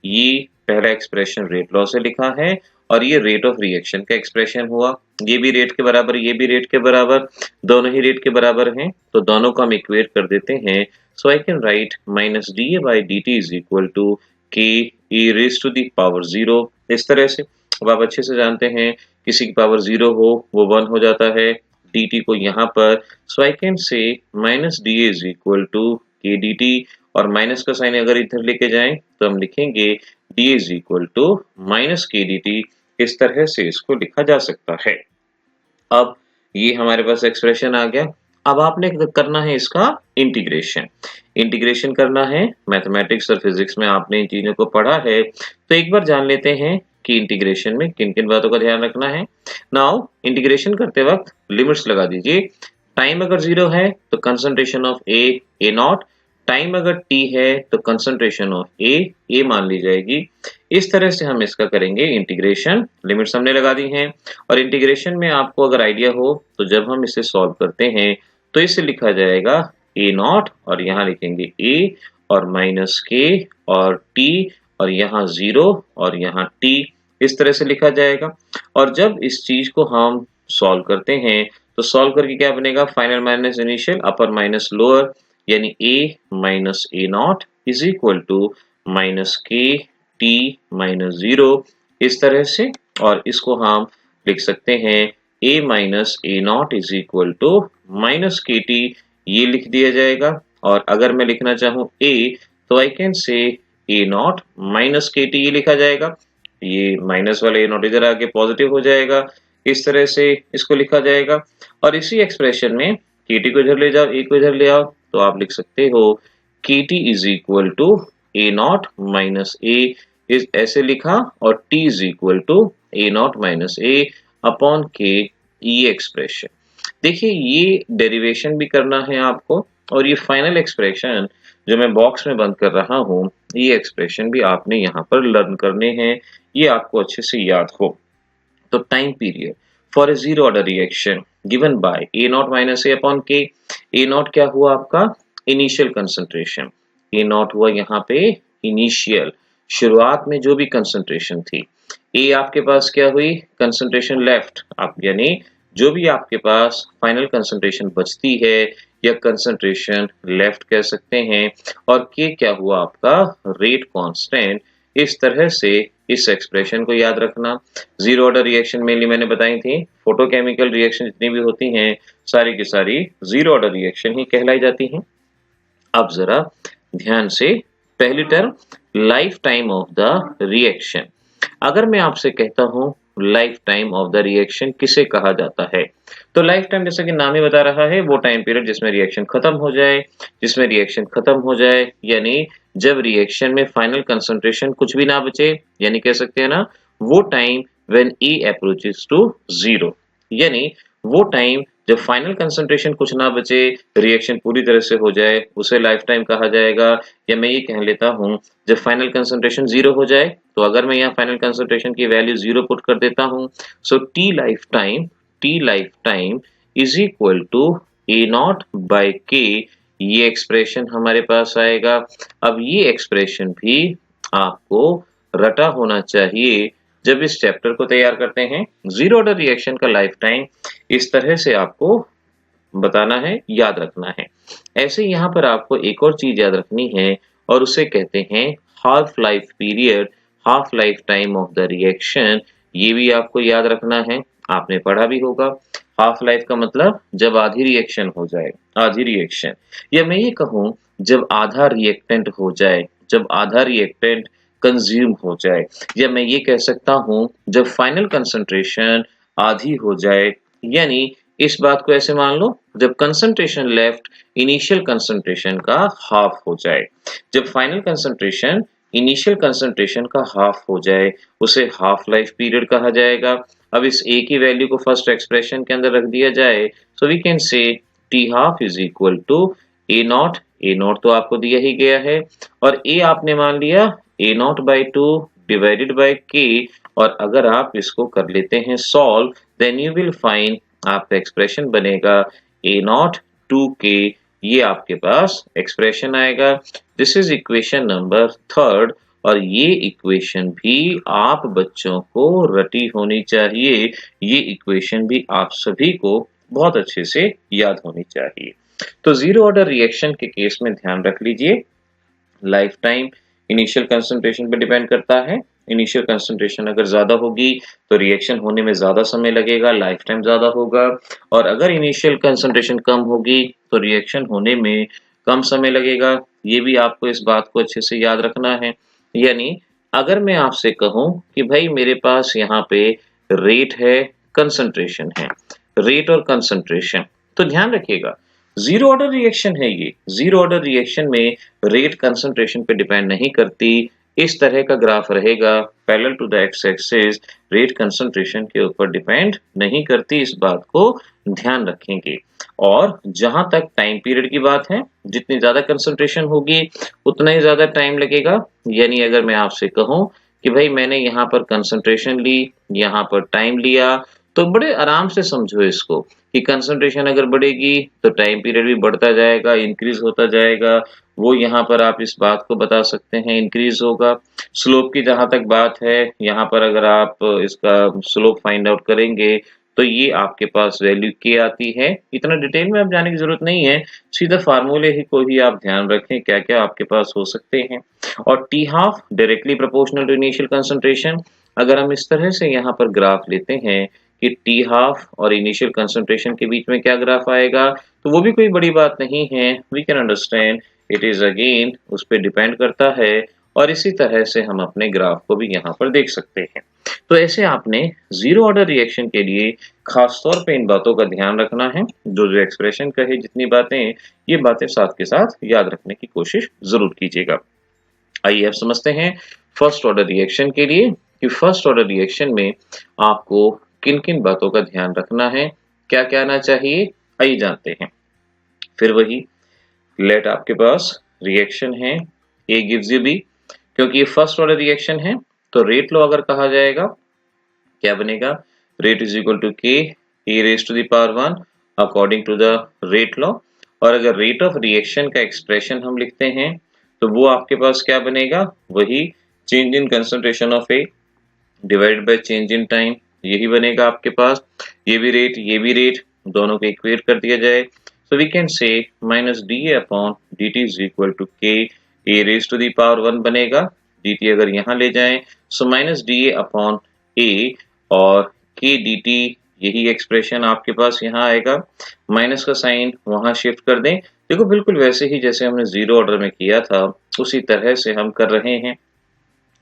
[SPEAKER 2] ये पहला एक्सप्रेशन रेट लॉ से लिखा है, और ये रेट ऑफ रिएक्शन का एक्सप्रेशन हुआ। ये भी रेट के बराबर, ये भी रेट के बराबर, दोनों ही रेट के बराबर हैं, तो दोनों को हम इक्वेट कर देते हैं। So I can write minus D A by D T is equal to K E raise to the power zero, इस तरह से। अब आप अच्छे से जानते हैं किसी की पावर जीरो हो वो 1 हो जाता है, डी टी को यहाँ पर, so I can say minus D is equal to K D T, और माइनस का साइन अगर इधर लेके जाएं तो हम लिखेंगे d is equal to minus K D T, इस तरह से इसको लिखा जा सकता है। अब ये हमारे पास एक्सप्रेशन आ गया। अब आपने करना है इसका इंटीग्रेशन। इंटीग्रेशन करना है, मैथमेटिक्स और फिजिक्स में आपने इन चीजों को पढ़ा है, तो एक बार जान लेते हैं कि इंटीग्रेशन में किन किन बातों का ध्यान रखना है। नाउ इंटीग्रेशन करते वक्त लिमिट्स लगा दीजिए। टाइम अगर जीरो है तो concentration of A not, time अगर t है तो कंसंट्रेशन ऑफ ए मान ली जाएगी। इस तरह से हम इसका करेंगे इंटीग्रेशन। लिमिट्स हमने लगा दी हैं, और इंटीग्रेशन में आपको अगर आइडिया हो तो जब हम इसे सॉल्व करते हैं तो इसे लिखा जाएगा ए नॉट, और यहाँ लिखेंगे ए और माइनस के और t, और यहाँ जीरो और यहाँ t, इस तरह से लिखा जाएगा। और जब इस चीज को हम सॉल्व करते हैं तो सॉल्व करके क्या बनेगा, final minus initial, upper minus lower, यानी a minus A not is equal to minus K T minus zero, इस तरह से। और इसको हम लिख सकते हैं a minus A not is equal to minus K T, ये लिख दिया जाएगा। और अगर मैं लिखना चाहूँ a, तो आई कैन से ए नॉट माइनस के टी, ये लिखा जाएगा। ये माइनस वाला ए नॉट इधर आके पॉजिटिव हो जाएगा, इस तरह से इसको लिखा जाएगा। और इसी एक्सप्रेशन में के टी को इधर ले जाओ, ए को इधर ले आओ, तो आप लिख सकते हो K T is equal to A not minus A, इस ऐसे लिखा, और T is equal to A not minus A upon K, ये एक्सप्रेशन। देखिए ये डेरिवेशन भी करना है आपको, और ये फाइनल एक्सप्रेशन जो मैं बॉक्स में बंद कर रहा हूँ, ये एक्सप्रेशन भी आपने यहाँ पर लर्न करने हैं, ये आपको अच्छे से याद हो। तो time period for a zero order reaction given by A not minus A upon के। ए नॉट क्या हुआ आपका, इनिशियल कंसंट्रेशन, ए नॉट हुआ यहाँ पे इनिशियल, शुरुआत में जो भी कंसंट्रेशन थी। ए आपके पास क्या हुई, कंसंट्रेशन लेफ्ट, आप यानी जो भी आपके पास फाइनल कंसंट्रेशन बचती है, या कंसंट्रेशन लेफ्ट कह सकते हैं। और के क्या हुआ आपका, रेट कांस्टेंट। इस तरह से इस एक्सप्रेशन को याद रखना। जीरो ऑर्डर रिएक्शन मेनली मैंने बताई थी, फोटोकेमिकल रिएक्शन जितनी भी होती हैं सारी की सारी जीरो ऑर्डर रिएक्शन ही कहलाई जाती हैं। अब जरा ध्यान से, पहली term life time of the reaction. अगर मैं आपसे कहता हूं life time of the reaction किसे कहा जाता है, तो लाइफ टाइम जैसा कि नाम ही बता रहा है, वो टाइम पीरियड जिसमें रिएक्शन खत्म हो जाए, जिसमें रिएक्शन खत्म हो जाए, यानी जब रिएक्शन में फाइनल कंसंट्रेशन कुछ भी ना बचे, यानी कह सकते हैं ना वो time when E approaches to zero, यानी वो टाइम जब फाइनल कंसंट्रेशन कुछ ना बचे, रिएक्शन पूरी तरह से हो जाए, उसे लाइफ टाइम कहा जाएगा। या मैं ये कह लेता हूं जब फाइनल कंसंट्रेशन जीरो हो जाए, तो अगर मैं यहाँ फाइनल कंसंट्रेशन की वैल्यू जीरो पुट कर देता हूं, so T life time is equal to A not by के, ये एक्सप्रेशन हमारे पास आएगा। अब ये एक्सप्रेशन भी आपको रटा होना चाहिए जब इस चैप्टर को तैयार करते हैं। जीरो ऑर्डर रिएक्शन का लाइफ टाइम इस तरह से आपको बताना है, याद रखना है। ऐसे यहाँ पर आपको एक और चीज याद रखनी है और उसे कहते हैं half life period, half life time of the reaction. ये भी आपको याद रखना है, आपने पढ़ा भी होगा। हाफ लाइफ का मतलब जब आधी रिएक्शन हो जाए, आधी रिएक्शन, या मैं ये कहूँ जब आधा रिएक्टेंट हो जाए, जब आधा रिएक्टेंट कंज्यूम हो जाए, या मैं ये कह सकता हूँ जब फाइनल कंसंट्रेशन आधी हो जाए। यानी इस बात को ऐसे मान लो, जब कंसंट्रेशन लेफ्ट इनिशियल कंसंट्रेशन का हाफ हो जाए, जब फाइनल कंसंट्रेशन इनिशियल कंसंट्रेशन का हाफ हो जाए, उसे हाफ लाइफ पीरियड कहा जाएगा। अब इस ए की वैल्यू को फर्स्ट एक्सप्रेशन के अंदर रख दिया जाए, so we can say t half is equal to A naught. A naught तो आपको दिया ही गया है और ए आपने मान लिया A not by two divided by K. और अगर आप इसको कर लेते हैं solve, then you will find आपका एक्सप्रेशन बनेगा ए नॉट टू के। ये आपके पास एक्सप्रेशन आएगा। दिस इज इक्वेशन नंबर 3 और ये इक्वेशन भी आप बच्चों को रटी होनी चाहिए। ये इक्वेशन भी आप सभी को बहुत अच्छे से याद होनी चाहिए। तो जीरो ऑर्डर रिएक्शन के केस में ध्यान रख लीजिए, लाइफ टाइम इनिशियल कंसंट्रेशन पे डिपेंड करता है। इनिशियल कंसंट्रेशन अगर ज्यादा होगी तो रिएक्शन होने में ज्यादा समय लगेगा, लाइफ टाइम ज्यादा होगा। और अगर इनिशियल कंसंट्रेशन कम होगी तो रिएक्शन होने में कम समय लगेगा। ये भी आपको इस बात को अच्छे से याद रखना है। यानी अगर मैं आपसे कहूं कि भाई मेरे पास यहाँ पे रेट है, कंसंट्रेशन है, रेट और कंसंट्रेशन, तो ध्यान रखिएगा जीरो ऑर्डर रिएक्शन है ये। जीरो ऑर्डर रिएक्शन में रेट कंसंट्रेशन पे डिपेंड नहीं करती। इस तरह का ग्राफ रहेगा parallel to the x axis, rate concentration के ऊपर डिपेंड नहीं करती, इस बात को ध्यान रखेंगे। और जहां तक टाइम पीरियड की बात है, जितनी ज्यादा कंसंट्रेशन होगी उतना ही ज्यादा टाइम लगेगा। यानी अगर मैं आपसे कहूं कि भाई मैंने यहाँ पर कंसंट्रेशन ली, यहाँ पर टाइम लिया, तो बड़े आराम से समझो इसको कि कंसंट्रेशन अगर बढ़ेगी तो टाइम पीरियड भी बढ़ता जाएगा, इंक्रीज होता जाएगा। वो यहाँ पर आप इस बात को बता सकते हैं इंक्रीज होगा। स्लोप की जहां तक बात है, यहाँ पर अगर आप इसका स्लोप फाइंड आउट करेंगे तो ये आपके पास वैल्यू के आती है। इतना डिटेल में आप जाने की जरूरत नहीं है, सीधा फार्मूले ही को ही आप ध्यान रखें क्या क्या आपके पास हो सकते हैं। और t half directly proportional to initial concentration. अगर हम इस तरह से यहाँ पर ग्राफ लेते हैं कि टी हाफ और इनिशियल कंसंट्रेशन के बीच में क्या ग्राफ आएगा, तो वो भी कोई बड़ी बात नहीं है। We can understand it is again उस पर डिपेंड करता है। और इसी तरह से हम अपने ग्राफ को भी यहाँ पर देख सकते हैं। तो ऐसे आपने जीरो ऑर्डर रिएक्शन के लिए खास तौर पे इन बातों का ध्यान रखना है। जो एक्सप्रेशन कहे जितनी बातें, ये बातें साथ के साथ याद रखने की कोशिश जरूर कीजिएगा। आइए अब समझते हैं फर्स्ट ऑर्डर रिएक्शन के लिए कि फर्स्ट ऑर्डर रिएक्शन में आपको किन किन बातों का ध्यान रखना है, क्या क्या आना चाहिए, आइए जानते हैं। फिर वही लेट आपके पास रिएक्शन है ए गिव्स यू बी, क्योंकि ये फर्स्ट ऑर्डर रिएक्शन है तो रेट लॉ अगर कहा जाएगा क्या बनेगा, rate is equal to K A raise to the power 1 according to the rate law. और अगर रेट ऑफ रिएक्शन का एक्सप्रेशन हम लिखते हैं तो वो आपके पास क्या बनेगा, वही change in concentration of A divided by change in time, यही बनेगा आपके पास। ये भी रेट दोनों को इक्वेट कर दिया जाए, so we can say minus dA upon dt is equal to k a raised to the power 1 बनेगा। dt अगर यहाँ ले जाएं so minus dA upon a और k dt, यही एक्सप्रेशन आपके पास यहाँ आएगा। माइनस का साइन वहां शिफ्ट कर दें, देखो बिल्कुल वैसे ही जैसे हमने जीरो ऑर्डर में किया था उसी तरह से हम कर रहे हैं।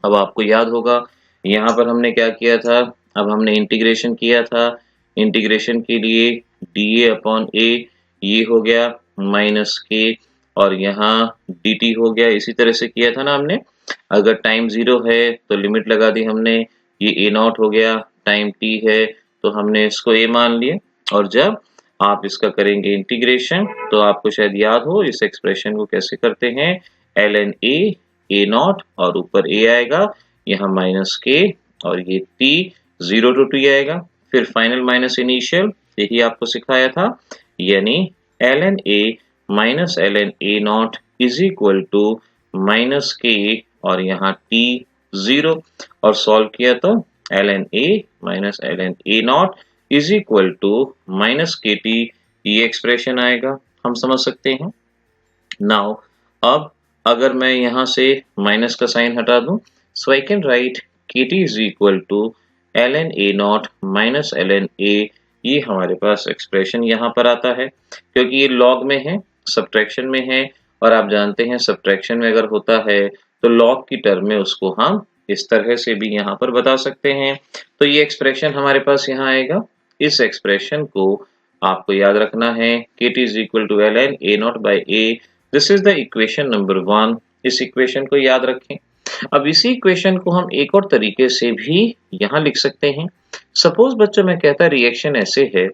[SPEAKER 2] अब आपको याद होगा यहाँ पर हमने क्या किया था, अब हमने इंटीग्रेशन किया था। इंटीग्रेशन के लिए dA अपॉन a ये हो गया माइनस के और यहाँ dt हो गया, इसी तरह से किया था ना हमने। अगर टाइम 0 है तो लिमिट लगा दी हमने, ये a नॉट हो गया, टाइम t है तो हमने इसको a मान लिए। और जब आप इसका करेंगे इंटीग्रेशन तो आपको शायद याद हो इस एक्सप्रेशन को कैसे करते हैं, ln a नॉट और ऊपर a आएगा, यहाँ माइनस के और ये t 0 to t आएगा, फिर फाइनल माइनस इनिशियल, यही आपको सिखाया था। यानी ln a minus ln a naught is equal to minus k और यहाँ t 0 और सॉल्व किया तो ln A minus ln A naught is equal to minus KT, ये एक्सप्रेशन आएगा, हम समझ सकते हैं। नाउ अब अगर मैं यहाँ से माइनस का साइन हटा दूं, so I can write KT is equal to ln A not minus ln A, ये हमारे पास एक्सप्रेशन यहाँ पर आता है, क्योंकि ये लॉग में है, सब्ट्रैक्शन में है, और आप जानते हैं सब्ट्रैक्शन में अगर होता है तो लॉग की टर्म में उसको हम इस तरह से भी यहाँ पर बता सकते हैं। तो ये एक्सप्रेशन हमारे पास यहाँ आएगा। इस एक्सप्रेशन को आपको याद रखना है, KT is equal to ln A naught by A, this is the equation number 1। इस इक्वेशन को याद रखें। अब इसी इक्वेशन को हम एक और तरीके से भी यहाँ लिख सकते हैं। सपोज बच्चों मैं कहता रिएक्शन ऐसे है,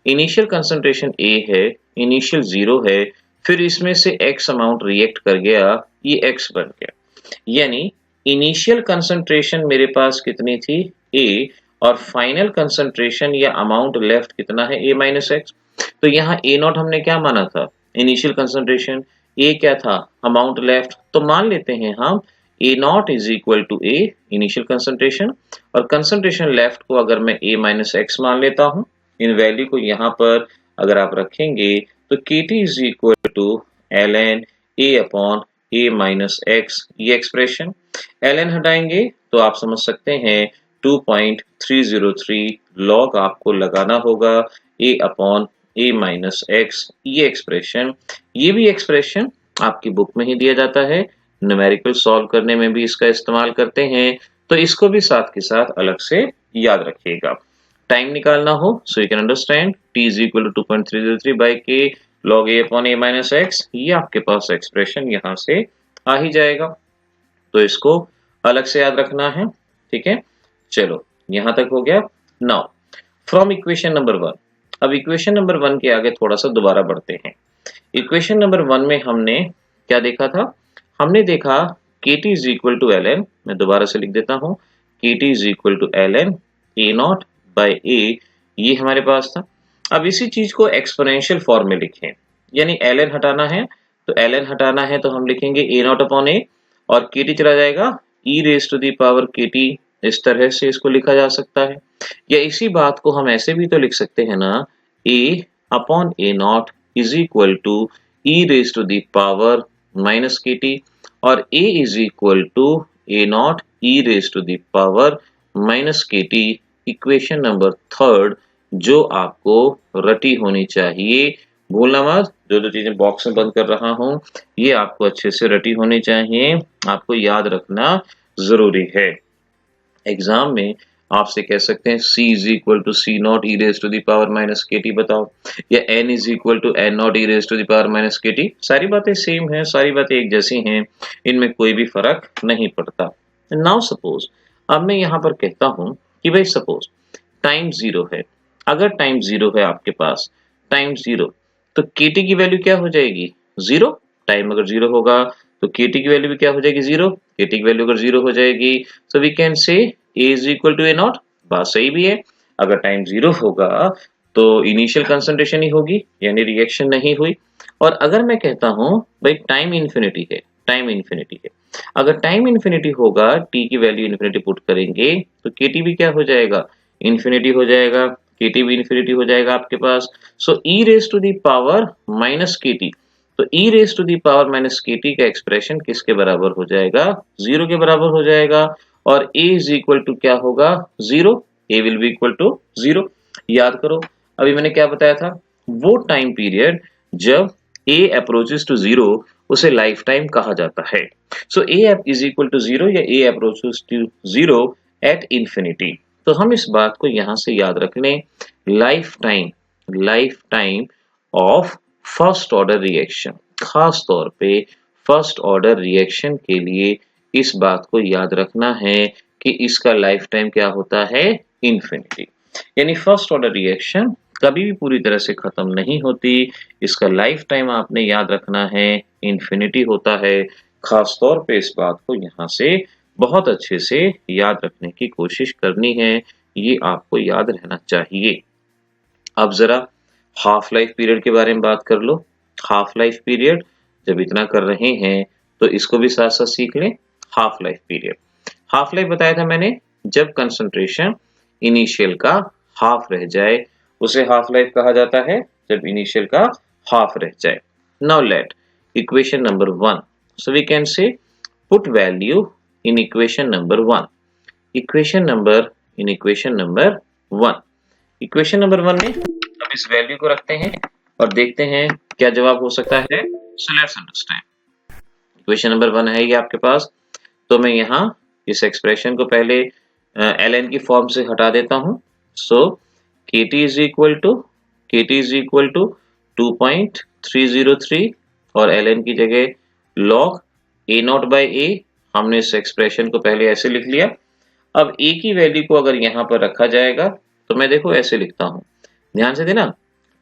[SPEAKER 2] इनिशियल कंसंट्रेशन A है, इनिशियल 0 है, फिर इसमें से X अमाउंट रिएक्ट कर गया, ये X बन गया, यानी इनिशियल कंसंट्रेशन मेरे पास कितनी थी A, और फाइनल कंसंट्रेशन या अमाउंट लेफ्ट कितना है A माइनस एक्स। तो यहाँ A नॉट हमने क्या माना था, इनिशियल कंसंट्रेशन, A क्या था, अमाउंट लेफ्ट, तो मान लेते हैं हम A naught is equal to A initial concentration, और कंसंट्रेशन लेफ्ट को अगर मैं A माइनस एक्स मान लेता हूँ, इन वैल्यू को यहाँ पर अगर आप रखेंगे तो KT is equal to ln A upon A minus x, ये एक्सप्रेशन ln हटाएंगे तो आप समझ सकते हैं 2.303 लॉग आपको लगाना होगा A upon A minus x, ये एक्सप्रेशन, ये भी एक्सप्रेशन आपकी बुक में ही दिया जाता है, न्यूमेरिकल सॉल्व करने में भी इसका इस्तेमाल करते हैं, तो इसको भी साथ के साथ अलग से याद रखिएगा। टाइम निकालना हो so you can understand t is equal to 2.303 by k log A upon A minus x, ये आपके पास एक्सप्रेशन यहाँ से आ ही जाएगा, तो इसको अलग से याद रखना है। ठीक है, चलो यहाँ तक हो गया। नाउ फ्रॉम इक्वेशन नंबर 1, अब इक्वेशन नंबर 1 के आगे थोड़ा सा दोबारा बढ़ते हैं। इक्वेशन नंबर 1 में हमने क्या देखा था, हमने देखा KT is equal to ln, मैं दोबारा से लिख देता हूँ, KT is equal to ln A naught by A, ये हमारे पास था। अब इसी चीज को एक्सपोनेंशियल फॉर्म में लिखें, यानी ln हटाना है तो ln हटाना है तो हम लिखेंगे A नॉट अपॉन A, और KT चला जाएगा e raise to the power KT, इस तरह से इसको लिखा जा सकता है। या इसी बात को हम ऐसे भी तो लिख सकते हैं ना, A upon A naught is equal to e raise to the power minus KT, और A is equal to A naught e raise to the power minus KT, equation number 3 जो आपको रटी होनी चाहिए, भूलना मत, जो चीजें बॉक्स में बंद कर रहा हूं ये आपको अच्छे से रटी होनी चाहिए, आपको याद रखना जरूरी है। एग्जाम में आपसे कह सकते हैं C is equal to C naught e raise to the power minus KT बताओ, या N is equal to N naught e raise to the power minus KT, सारी बातें सेम है, सारी बातें एक जैसी हैं, इनमें कोई भी फर्क नहीं पड़ता। नाउ सपोज, अब मैं यहाँ पर कहता हूँ कि भाई सपोज टाइम 0 है, अगर टाइम 0 है आपके पास, टाइम 0, तो KT की वैल्यू क्या हो जाएगी 0, टाइम अगर 0 होगा तो KT की वैल्यू भी क्या हो जाएगी 0, KT की वैल्यू अगर 0 हो जाएगी so we can say A is equal to A not, बात सही भी है। अगर टाइम 0 होगा तो इनिशियल कंसंट्रेशन ही होगी, यानी रिएक्शन नहीं हुई। और अगर मैं कहता हूं भाई टाइम इन्फिनिटी है, टाइम इन्फिनिटी है, अगर टाइम इन्फिनिटी होगा, t की वैल्यू इन्फिनिटी पुट करेंगे तो KT भी क्या हो जाएगा, इन्फिनिटी हो जाएगा, KT भी इन्फिनिटी हो जाएगा आपके पास। So e raise to the power minus KT, तो e raise to the power minus KT का एक्सप्रेशन किसके बराबर हो जाएगा, 0 के बराबर हो जाएगा, और a इज इक्वल टू क्या होगा 0, a will be equal to 0। याद करो अभी मैंने क्या बताया था, वो टाइम पीरियड जब a अप्रोचेस टू 0 उसे लाइफ टाइम कहा जाता है। So a is equal to 0 या a approaches to 0 at infinity, तो हम इस बात को यहां से याद रख लें, life time of first order reaction, खास तौर पे फर्स्ट ऑर्डर रिएक्शन के लिए इस बात को याद रखना है कि इसका लाइफ टाइम क्या होता है, इंफिनिटी, यानी फर्स्ट ऑर्डर रिएक्शन कभी भी पूरी तरह से खत्म नहीं होती, इसका लाइफ टाइम आपने याद रखना है, इंफिनिटी होता है। खास तौर पे इस बात को यहाँ से बहुत अच्छे से याद रखने की कोशिश करनी है, ये आपको याद रहना चाहिए। अब जरा हाफ लाइफ पीरियड के बारे में बात कर लो। हाफ लाइफ पीरियड जब इतना कर रहे हैं तो इसको भी साथ साथ सीख लें। Half life period, half life बताया था मैंने, जब कंसंट्रेशन इनिशियल का हाफ रह जाए उसे हाफ लाइफ कहा जाता है, जब इनिशियल का हाफ रह जाए। Now let equation number 1, so we can say put value in equation number 1, equation number 1। Equation number 1 में अब इस वैल्यू को रखते हैं और देखते हैं क्या जवाब हो सकता है। So let's understand. Equation number 1 है ये आपके पास, तो मैं यहाँ इस एक्सप्रेशन को पहले ln की फॉर्म से हटा देता हूँ। सो kt इज इक्वल टू 2.303 और ln की जगह log a0 बाई a, हमने इस एक्सप्रेशन को पहले ऐसे लिख लिया। अब a की वैल्यू को अगर यहाँ पर रखा जाएगा तो मैं देखो ऐसे लिखता हूँ, ध्यान से देना,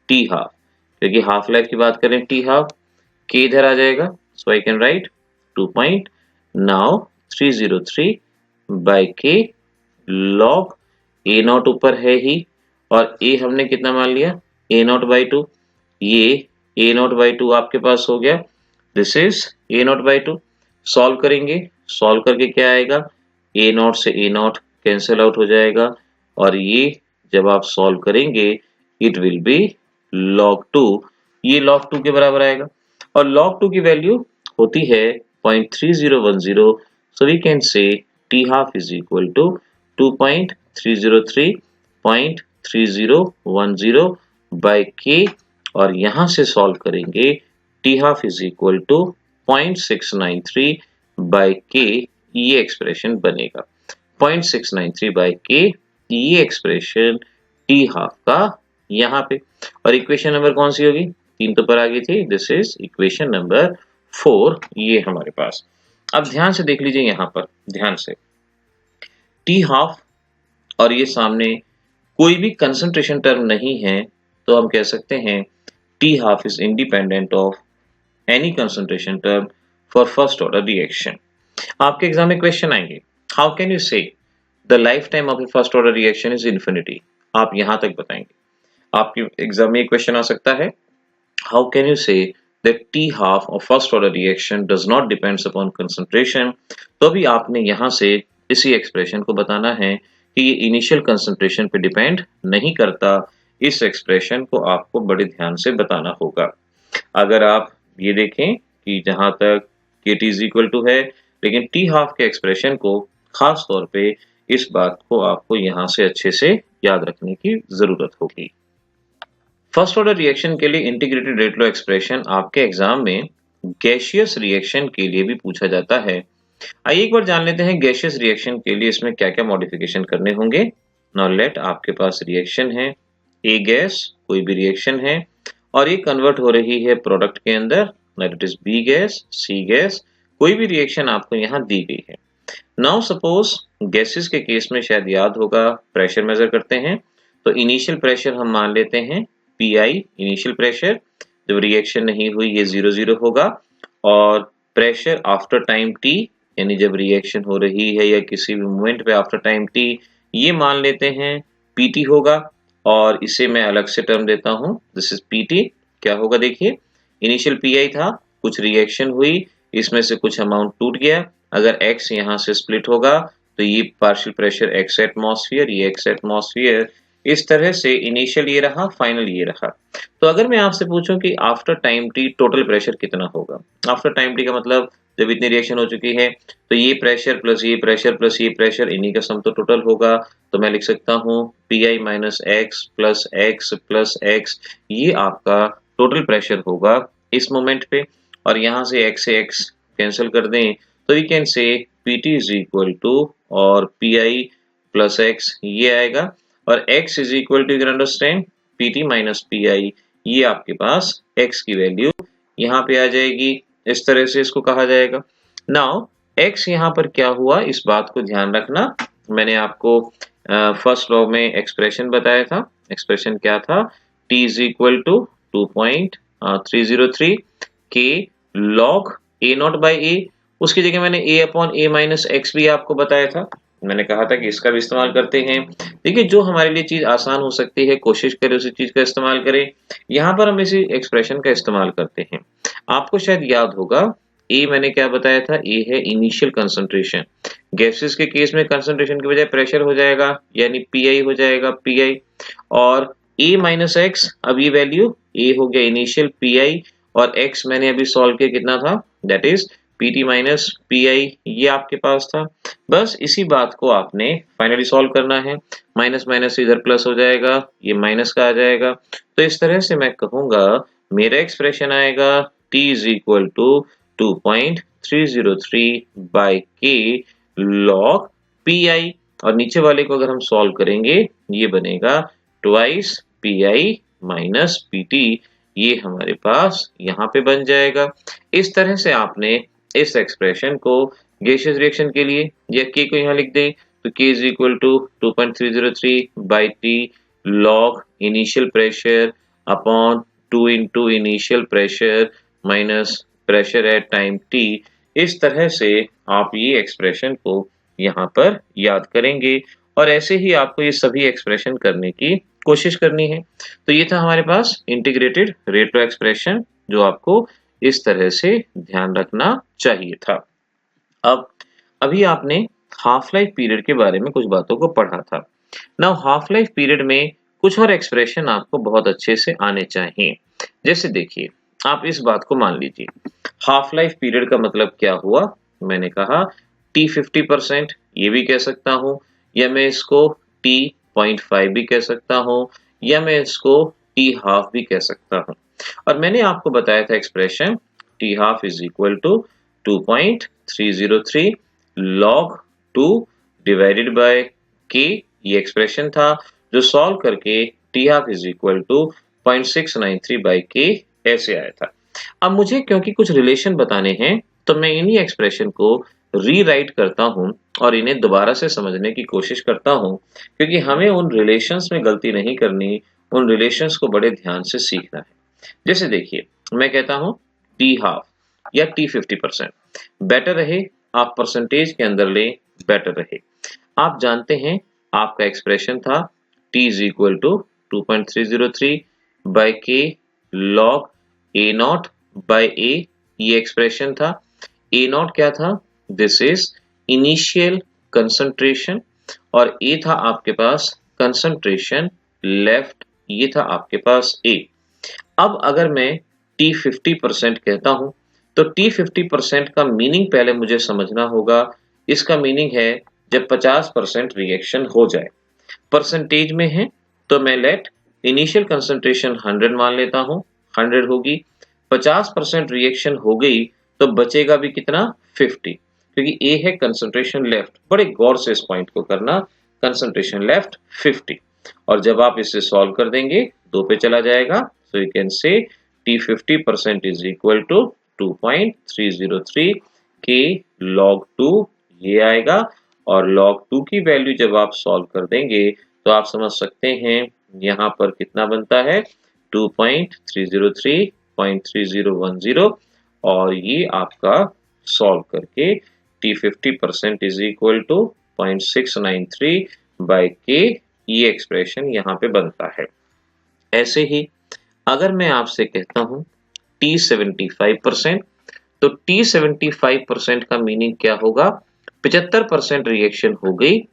[SPEAKER 2] t हाफ, क्योंकि हाफ लाइफ की बात करें t हाफ, k इधर आ जाएगा, so I can write 2.303 by k log a0 ऊपर है ही और a हमने कितना मान लिया, a0 बाई 2, ये a0 बाई 2 आपके पास हो गया, this is a0 by 2। Solve करेंगे, सॉल्व करके क्या आएगा, a0 से a0 कैंसिल आउट हो जाएगा और ये जब आप सॉल्व करेंगे इट विल बी log 2, ये log 2 के बराबर आएगा और log 2 की वैल्यू होती है 0.3010, so we can say t half is equal to 2.303.3010 by k और यहाँ से सॉल्व करेंगे t half is equal to 0.693 by k, ये एक्सप्रेशन बनेगा 0.693 by k, ये एक्सप्रेशन t half का यहाँ पे। और इक्वेशन नंबर कौन सी होगी, 3 तो पर आ गई थी, दिस इज इक्वेशन नंबर 4, ये हमारे पास। अब ध्यान से देख लीजिए यहाँ पर, ध्यान से, टी हाफ और ये सामने कोई भी कंसंट्रेशन टर्म नहीं है तो हम कह सकते हैं T half is independent of any concentration term for first order reaction. आपके एग्जाम में क्वेश्चन आएंगे, हाउ कैन यू से the life time of A first order reaction is infinity, आप यहां तक बताएंगे। आपके एग्जाम में एक क्वेश्चन आ सकता है, हाउ कैन यू से that T half of first order reaction does not depends upon concentration, तो भी आपने यहाँ से इसी एक्सप्रेशन को बताना है कि ये इनिशियल कंसंट्रेशन पे डिपेंड नहीं करता। इस एक्सप्रेशन को आपको बड़े ध्यान से बताना होगा। अगर आप ये देखें कि जहां तक KT इज इक्वल टू है, लेकिन T हाफ के एक्सप्रेशन को खास तौर पे इस बात को आपको यहाँ से अच्छे से याद रखने की जरूरत होगी। फर्स्ट ऑर्डर रिएक्शन के लिए इंटीग्रेटेड रेट लॉ एक्सप्रेशन आपके एग्जाम में गैसियस रिएक्शन के लिए भी पूछा जाता है। आइए एक बार जान लेते हैं गैसियस रिएक्शन के लिए इसमें क्या क्या मॉडिफिकेशन करने होंगे। नाउ लेट, आपके पास रिएक्शन है, ए गैस कोई भी रिएक्शन है और ये कन्वर्ट हो रही है प्रोडक्ट के अंदर, that it is B gas, C gas, कोई भी रिएक्शन आपको यहाँ दी गई है। नाउ सपोज गैसेस के केस में शायद याद होगा प्रेशर मेजर करते हैं, तो इनिशियल प्रेशर हम मान लेते हैं PI इनिशियल प्रेशर, जब रिएक्शन नहीं हुई ये 0 होगा, और प्रेशर आफ्टर टाइम T यानी जब रिएक्शन हो रही है या किसी भी मोमेंट पे आफ्टर टाइम T, ये मान लेते हैं PT होगा और इसे मैं अलग से टर्म देता हूं, दिस इज PT। क्या होगा देखिए, इनिशियल PI था, कुछ रिएक्शन हुई, इसमें से कुछ अमाउंट टूट गया, अगर X यहाँ से स्प्लिट होगा तो ये पार्शियल प्रेशर X एटमॉस्फेयर, ये X एटमॉस्फेयर, इस तरह से इनिशियल ये रहा, फाइनल ये रहा। तो अगर मैं आपसे पूछूं कि after time T total pressure कितना होगा, आफ्टर टाइम T का मतलब जब इतनी रिएक्शन हो चुकी है तो ये प्रेशर प्लस ये प्रेशर प्लस ये प्रेशर, इन्हीं का सम तो टोटल होगा। तो मैं लिख सकता हूँ PI minus X plus X plus X, ये आपका टोटल प्रेशर होगा इस मोमेंट पे, और यहाँ से X कैंसिल कर दें तो we can say PT is equal to और PI प्लस X ये आएगा, और x is equal to, you can understand, PT minus PI, ये आपके पास x की वैल्यू यहाँ पे आ जाएगी, इस तरह से इसको कहा जाएगा। नाउ x यहाँ पर क्या हुआ, इस बात को ध्यान रखना, मैंने आपको फर्स्ट लॉ में एक्सप्रेशन बताया था, एक्सप्रेशन क्या था, t is equal to 2.303 k log a0 by a, उसकी जगह मैंने a upon a minus x भी आपको बताया था, मैंने कहा था कि इसका भी इस्तेमाल करते हैं। देखिए जो हमारे लिए चीज आसान हो सकती है कोशिश करें उसी चीज का इस्तेमाल करें। यहाँ पर हम इसी एक्सप्रेशन का इस्तेमाल करते हैं। आपको शायद याद होगा ए मैंने क्या बताया था, ए है इनिशियल कंसंट्रेशन। गैसेस के केस में कंसंट्रेशन की बजाय प्रेशर हो जाएगा, यानी पीआई हो जाएगा, पीआई। और ए माइनस एक्स, अब ये वैल्यू ए हो गया इनिशियल पीआई, और एक्स मैंने अभी सॉल्व किया कितना था, that is PT minus pi, ये आपके पास था। बस इसी बात को आपने फाइनली सॉल्व करना है। माइनस माइनस इधर प्लस हो जाएगा, ये माइनस का आ जाएगा। तो इस तरह से मैं कहूंगा मेरा एक्सप्रेशन आएगा T is equal to 2.303 by k log PI, और नीचे वाले को अगर हम सॉल्व करेंगे ये बनेगा ट्वाइस पीआई माइनस पीटी, ये हमारे पास यहाँ पे बन जाएगा। इस तरह से आपने इस एक्सप्रेशन को गैसियस रिएक्शन के लिए, या के को यहाँ लिख दें तो k is equal to 2.303 by t log initial pressure upon 2 into initial pressure minus pressure at time t. इस तरह से आप ये एक्सप्रेशन को यहाँ पर याद करेंगे, और ऐसे ही आपको ये सभी एक्सप्रेशन करने की कोशिश करनी है। तो ये था हमारे पास इंटीग्रेटेड रेट फ्लो एक्सप्रेशन, जो आपको इस तरह से ध्यान रखना चाहिए था। अब अभी आपने हाफ लाइफ पीरियड के बारे में कुछ बातों को पढ़ा था। नाउ हाफ लाइफ पीरियड में कुछ और एक्सप्रेशन आपको बहुत अच्छे से आने चाहिए। जैसे देखिए, आप इस बात को मान लीजिए, हाफ लाइफ पीरियड का मतलब क्या हुआ, मैंने कहा T 50%, ये भी कह सकता हूं, या मैं इसको T 0.5 भी कह सकता हूं, या मैं इसको T हाफ भी कह सकता हूं। और मैंने आपको बताया था expression T half is equal to 2.303 log 2 divided by K, ये एक्सप्रेशन था जो सॉल्व करके T half is equal to 0.693 by K ऐसे आया था। अब मुझे क्योंकि कुछ रिलेशन बताने हैं, तो मैं इन्हीं एक्सप्रेशन को रीराइट करता हूं और इन्हें दोबारा से समझने की कोशिश करता हूं, क्योंकि हमें उन रिलेशंस में गलती नहीं करनी, उन रिलेशंस को बड़े ध्यान से सीखना है। जैसे देखिए, मैं कहता हूं T हाफ या T 50%, बेटर रहे आप परसेंटेज के अंदर ले, बेटर रहे। आप जानते हैं आपका एक्सप्रेशन था T is equal to 2.303 by k log A not by A, ये एक्सप्रेशन था। ए नॉट क्या था, दिस इज इनिशियल कंसंट्रेशन, और ए था आपके पास कंसंट्रेशन लेफ्ट, ये था आपके पास ए। अब अगर मैं T 50% कहता हूं, तो T 50% का मीनिंग पहले मुझे समझना होगा। इसका मीनिंग है जब 50% रिएक्शन हो जाए। परसेंटेज में है तो मैं लेट इनिशियल कंसंट्रेशन 100 मान लेता हूं, 100 होगी। 50% रिएक्शन हो गई तो बचेगा भी कितना, 50, क्योंकि ए है कंसंट्रेशन लेफ्ट। बड़े गौर से इस पॉइंट को करना, कंसंट्रेशन लेफ्ट 50, और जब आप इसे सॉल्व कर देंगे 2 पे चला जाएगा। So you can say T 50% is equal to 2.303 k log 2, ये आएगा। और log 2 की वैल्यू जब आप सॉल्व कर देंगे तो आप समझ सकते हैं यहाँ पर कितना बनता है, 2.303.3010, और ये आपका सॉल्व करके T 50% is equal to 0.693 by के, ये एक्सप्रेशन यहाँ पे बनता है। ऐसे ही अगर मैं आपसे कहता हूं T 75%, तो T 75% का मीनिंग क्या होगा, 75% रिएक्शन हो गई,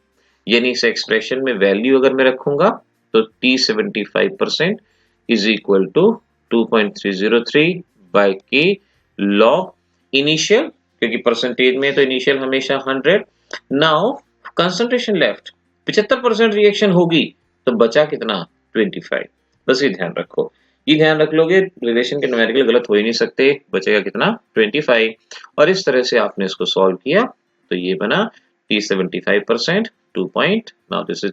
[SPEAKER 2] यानी इस एक्सप्रेशन में वैल्यू अगर मैं रखूंगा तो T 75% is equal to 2.303 by k log initial, क्योंकि परसेंटेज में तो इनिशियल हमेशा 100। नाउ कंसंट्रेशन लेफ्ट, 75% रिएक्शन होगी तो बचा कितना, 25। बस ये ध्यान रखो, ये ध्यान रख लोगे, रिलेशन के न्यूमेरिकल गलत हो ही नहीं सकते, बचेगा कितना, 25। और इस तरह से आपने इसको सॉल्व किया तो ये बना T 75% 2. Now this is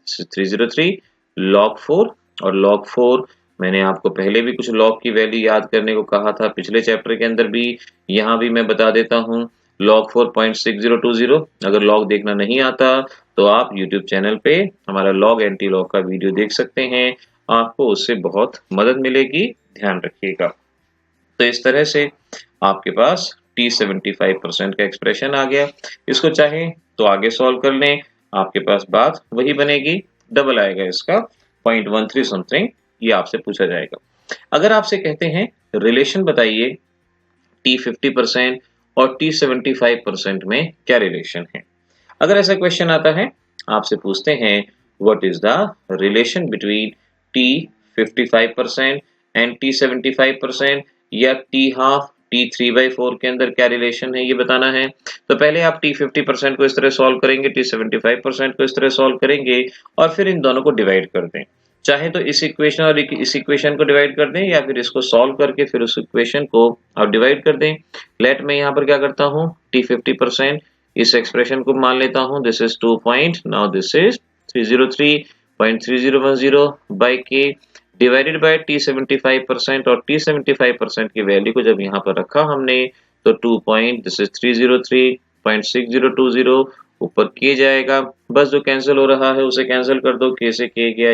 [SPEAKER 2] 303 log 4, और log 4 मैंने आपको पहले भी कुछ log की वैल्यू याद करने को कहा था पिछले चैप्टर के अंदर भी, यहाँ भी मैं बता देता हूँ log 4.6020। अगर log देखना नहीं आता तो आप YouTube चैनल पे हमारा log एंटी log का वीडियो देख सकते हैं, आपको उससे बहुत मदद मिलेगी, ध्यान रखिएगा। तो इस तरह से आपके पास T 75% का एक्सप्रेशन आ गया। इसको चाहे तो आगे सॉल्व कर लें, आपके पास बात वही बनेगी, डबल आएगा इसका 0.13 समथिंग, ये आपसे पूछा जाएगा। अगर आपसे कहते हैं रिलेशन बताइए T50% और T75% में क्या रिलेशन है। अगर ऐसा क्वेश्चन आता है, आपसे पूछते हैं what is the relation between T55% and T75% या T½ T3/4 के अंदर क्या रिलेशन है ये बताना है। तो पहले आप T50% को इस तरह सॉल्व करेंगे, T75% को इस तरह सॉल्व करेंगे और फिर इन दोनों को डिवाइड कर दें। चाहे तो इस इक्वेशन और इस इक्वेशन को डिवाइड कर दें या फिर इसको सॉल्व करके फिर उस इक्वेशन को आप डिवाइड कर दें। लेट मैं यहाँ पर क्या करता हूँ, T50% इस एक्सप्रेशन को मान लेता हूँ, this is 2 point, now this is 303.3010 by के डिवाइडेड बाय T75% और T75% की वैल्यू को जब यहाँ पर रखा हमने तो 2 पॉइंट, दिस इज 303.6020 ऊपर किए जाएगा। बस जो कैंसिल हो रहा है उसे कैंसिल कर दो, के से के गया,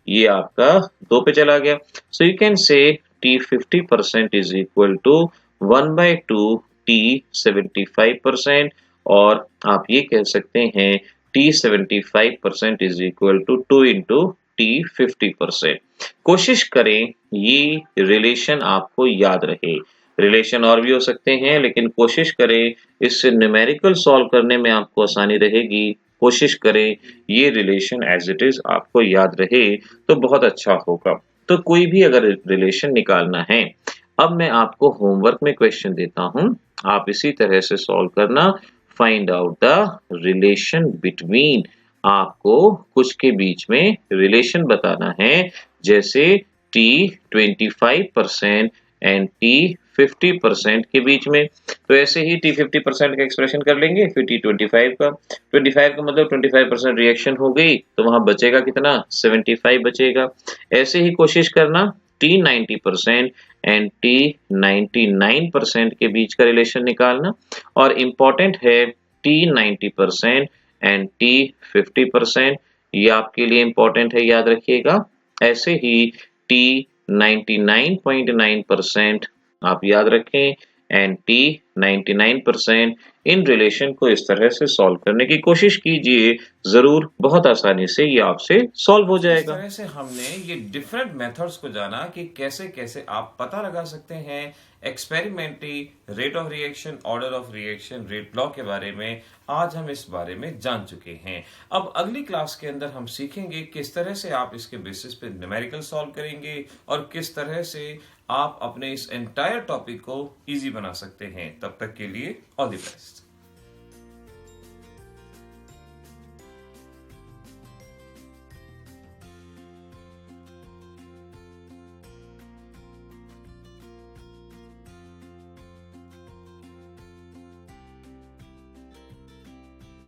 [SPEAKER 2] ये आपका 2 पे चला गया। सो यू कैन से T50% is equal to 1/2 T75% और आप ये कह सकते हैं T75% is equal to 2 into T50%। कोशिश करें ये रिलेशन आपको याद रहे। रिलेशन और भी हो सकते हैं लेकिन कोशिश करें इससे न्यूमेरिकल सॉल्व करने में आपको आसानी रहेगी। कोशिश करें ये रिलेशन एज इट इज आपको याद रहे तो बहुत अच्छा होगा। तो कोई भी अगर रिलेशन निकालना है, अब मैं आपको होमवर्क में क्वेश्चन देता हूं, आप इसी तरह से सॉल्व करना। Find out the relation between, आपको कुछ के बीच में रिलेशन बताना है, जैसे T25% एंड T50% के बीच में। तो ऐसे ही T50% का एक्सप्रेशन कर लेंगे, फिर T25 का। 25 का मतलब 25% रिएक्शन हो गई, तो वहां बचेगा कितना, 75 बचेगा। ऐसे ही कोशिश करना T90% एंड T99% के बीच का रिलेशन निकालना। और इम्पोर्टेंट है T90% एंड T50%, ये आपके लिए इम्पोर्टेंट है, याद रखिएगा। ऐसे ही T99.9% आप याद रखें एंड T99%, इन रिलेशन को इस तरह से सॉल्व करने की कोशिश कीजिए, जरूर बहुत आसानी से ये आपसे सॉल्व हो
[SPEAKER 1] इस
[SPEAKER 2] जाएगा।
[SPEAKER 1] तरह से हमने ये डिफरेंट मेथड्स को जाना कि कैसे कैसे आप पता लगा सकते हैं experimentally rate of reaction, order of reaction, rate law के बारे में। आज हम इस बारे में जान चुके हैं। अब अगली क्लास के अंदर हम सीखेंगे किस तरह से आप इसके बेसिस पे न्यूमेरिकल सॉल्व करेंगे और किस तरह से आप अपने इस एंटायर टॉपिक को इजी बना सकते हैं। तब तक के लिए ऑल द बेस्ट।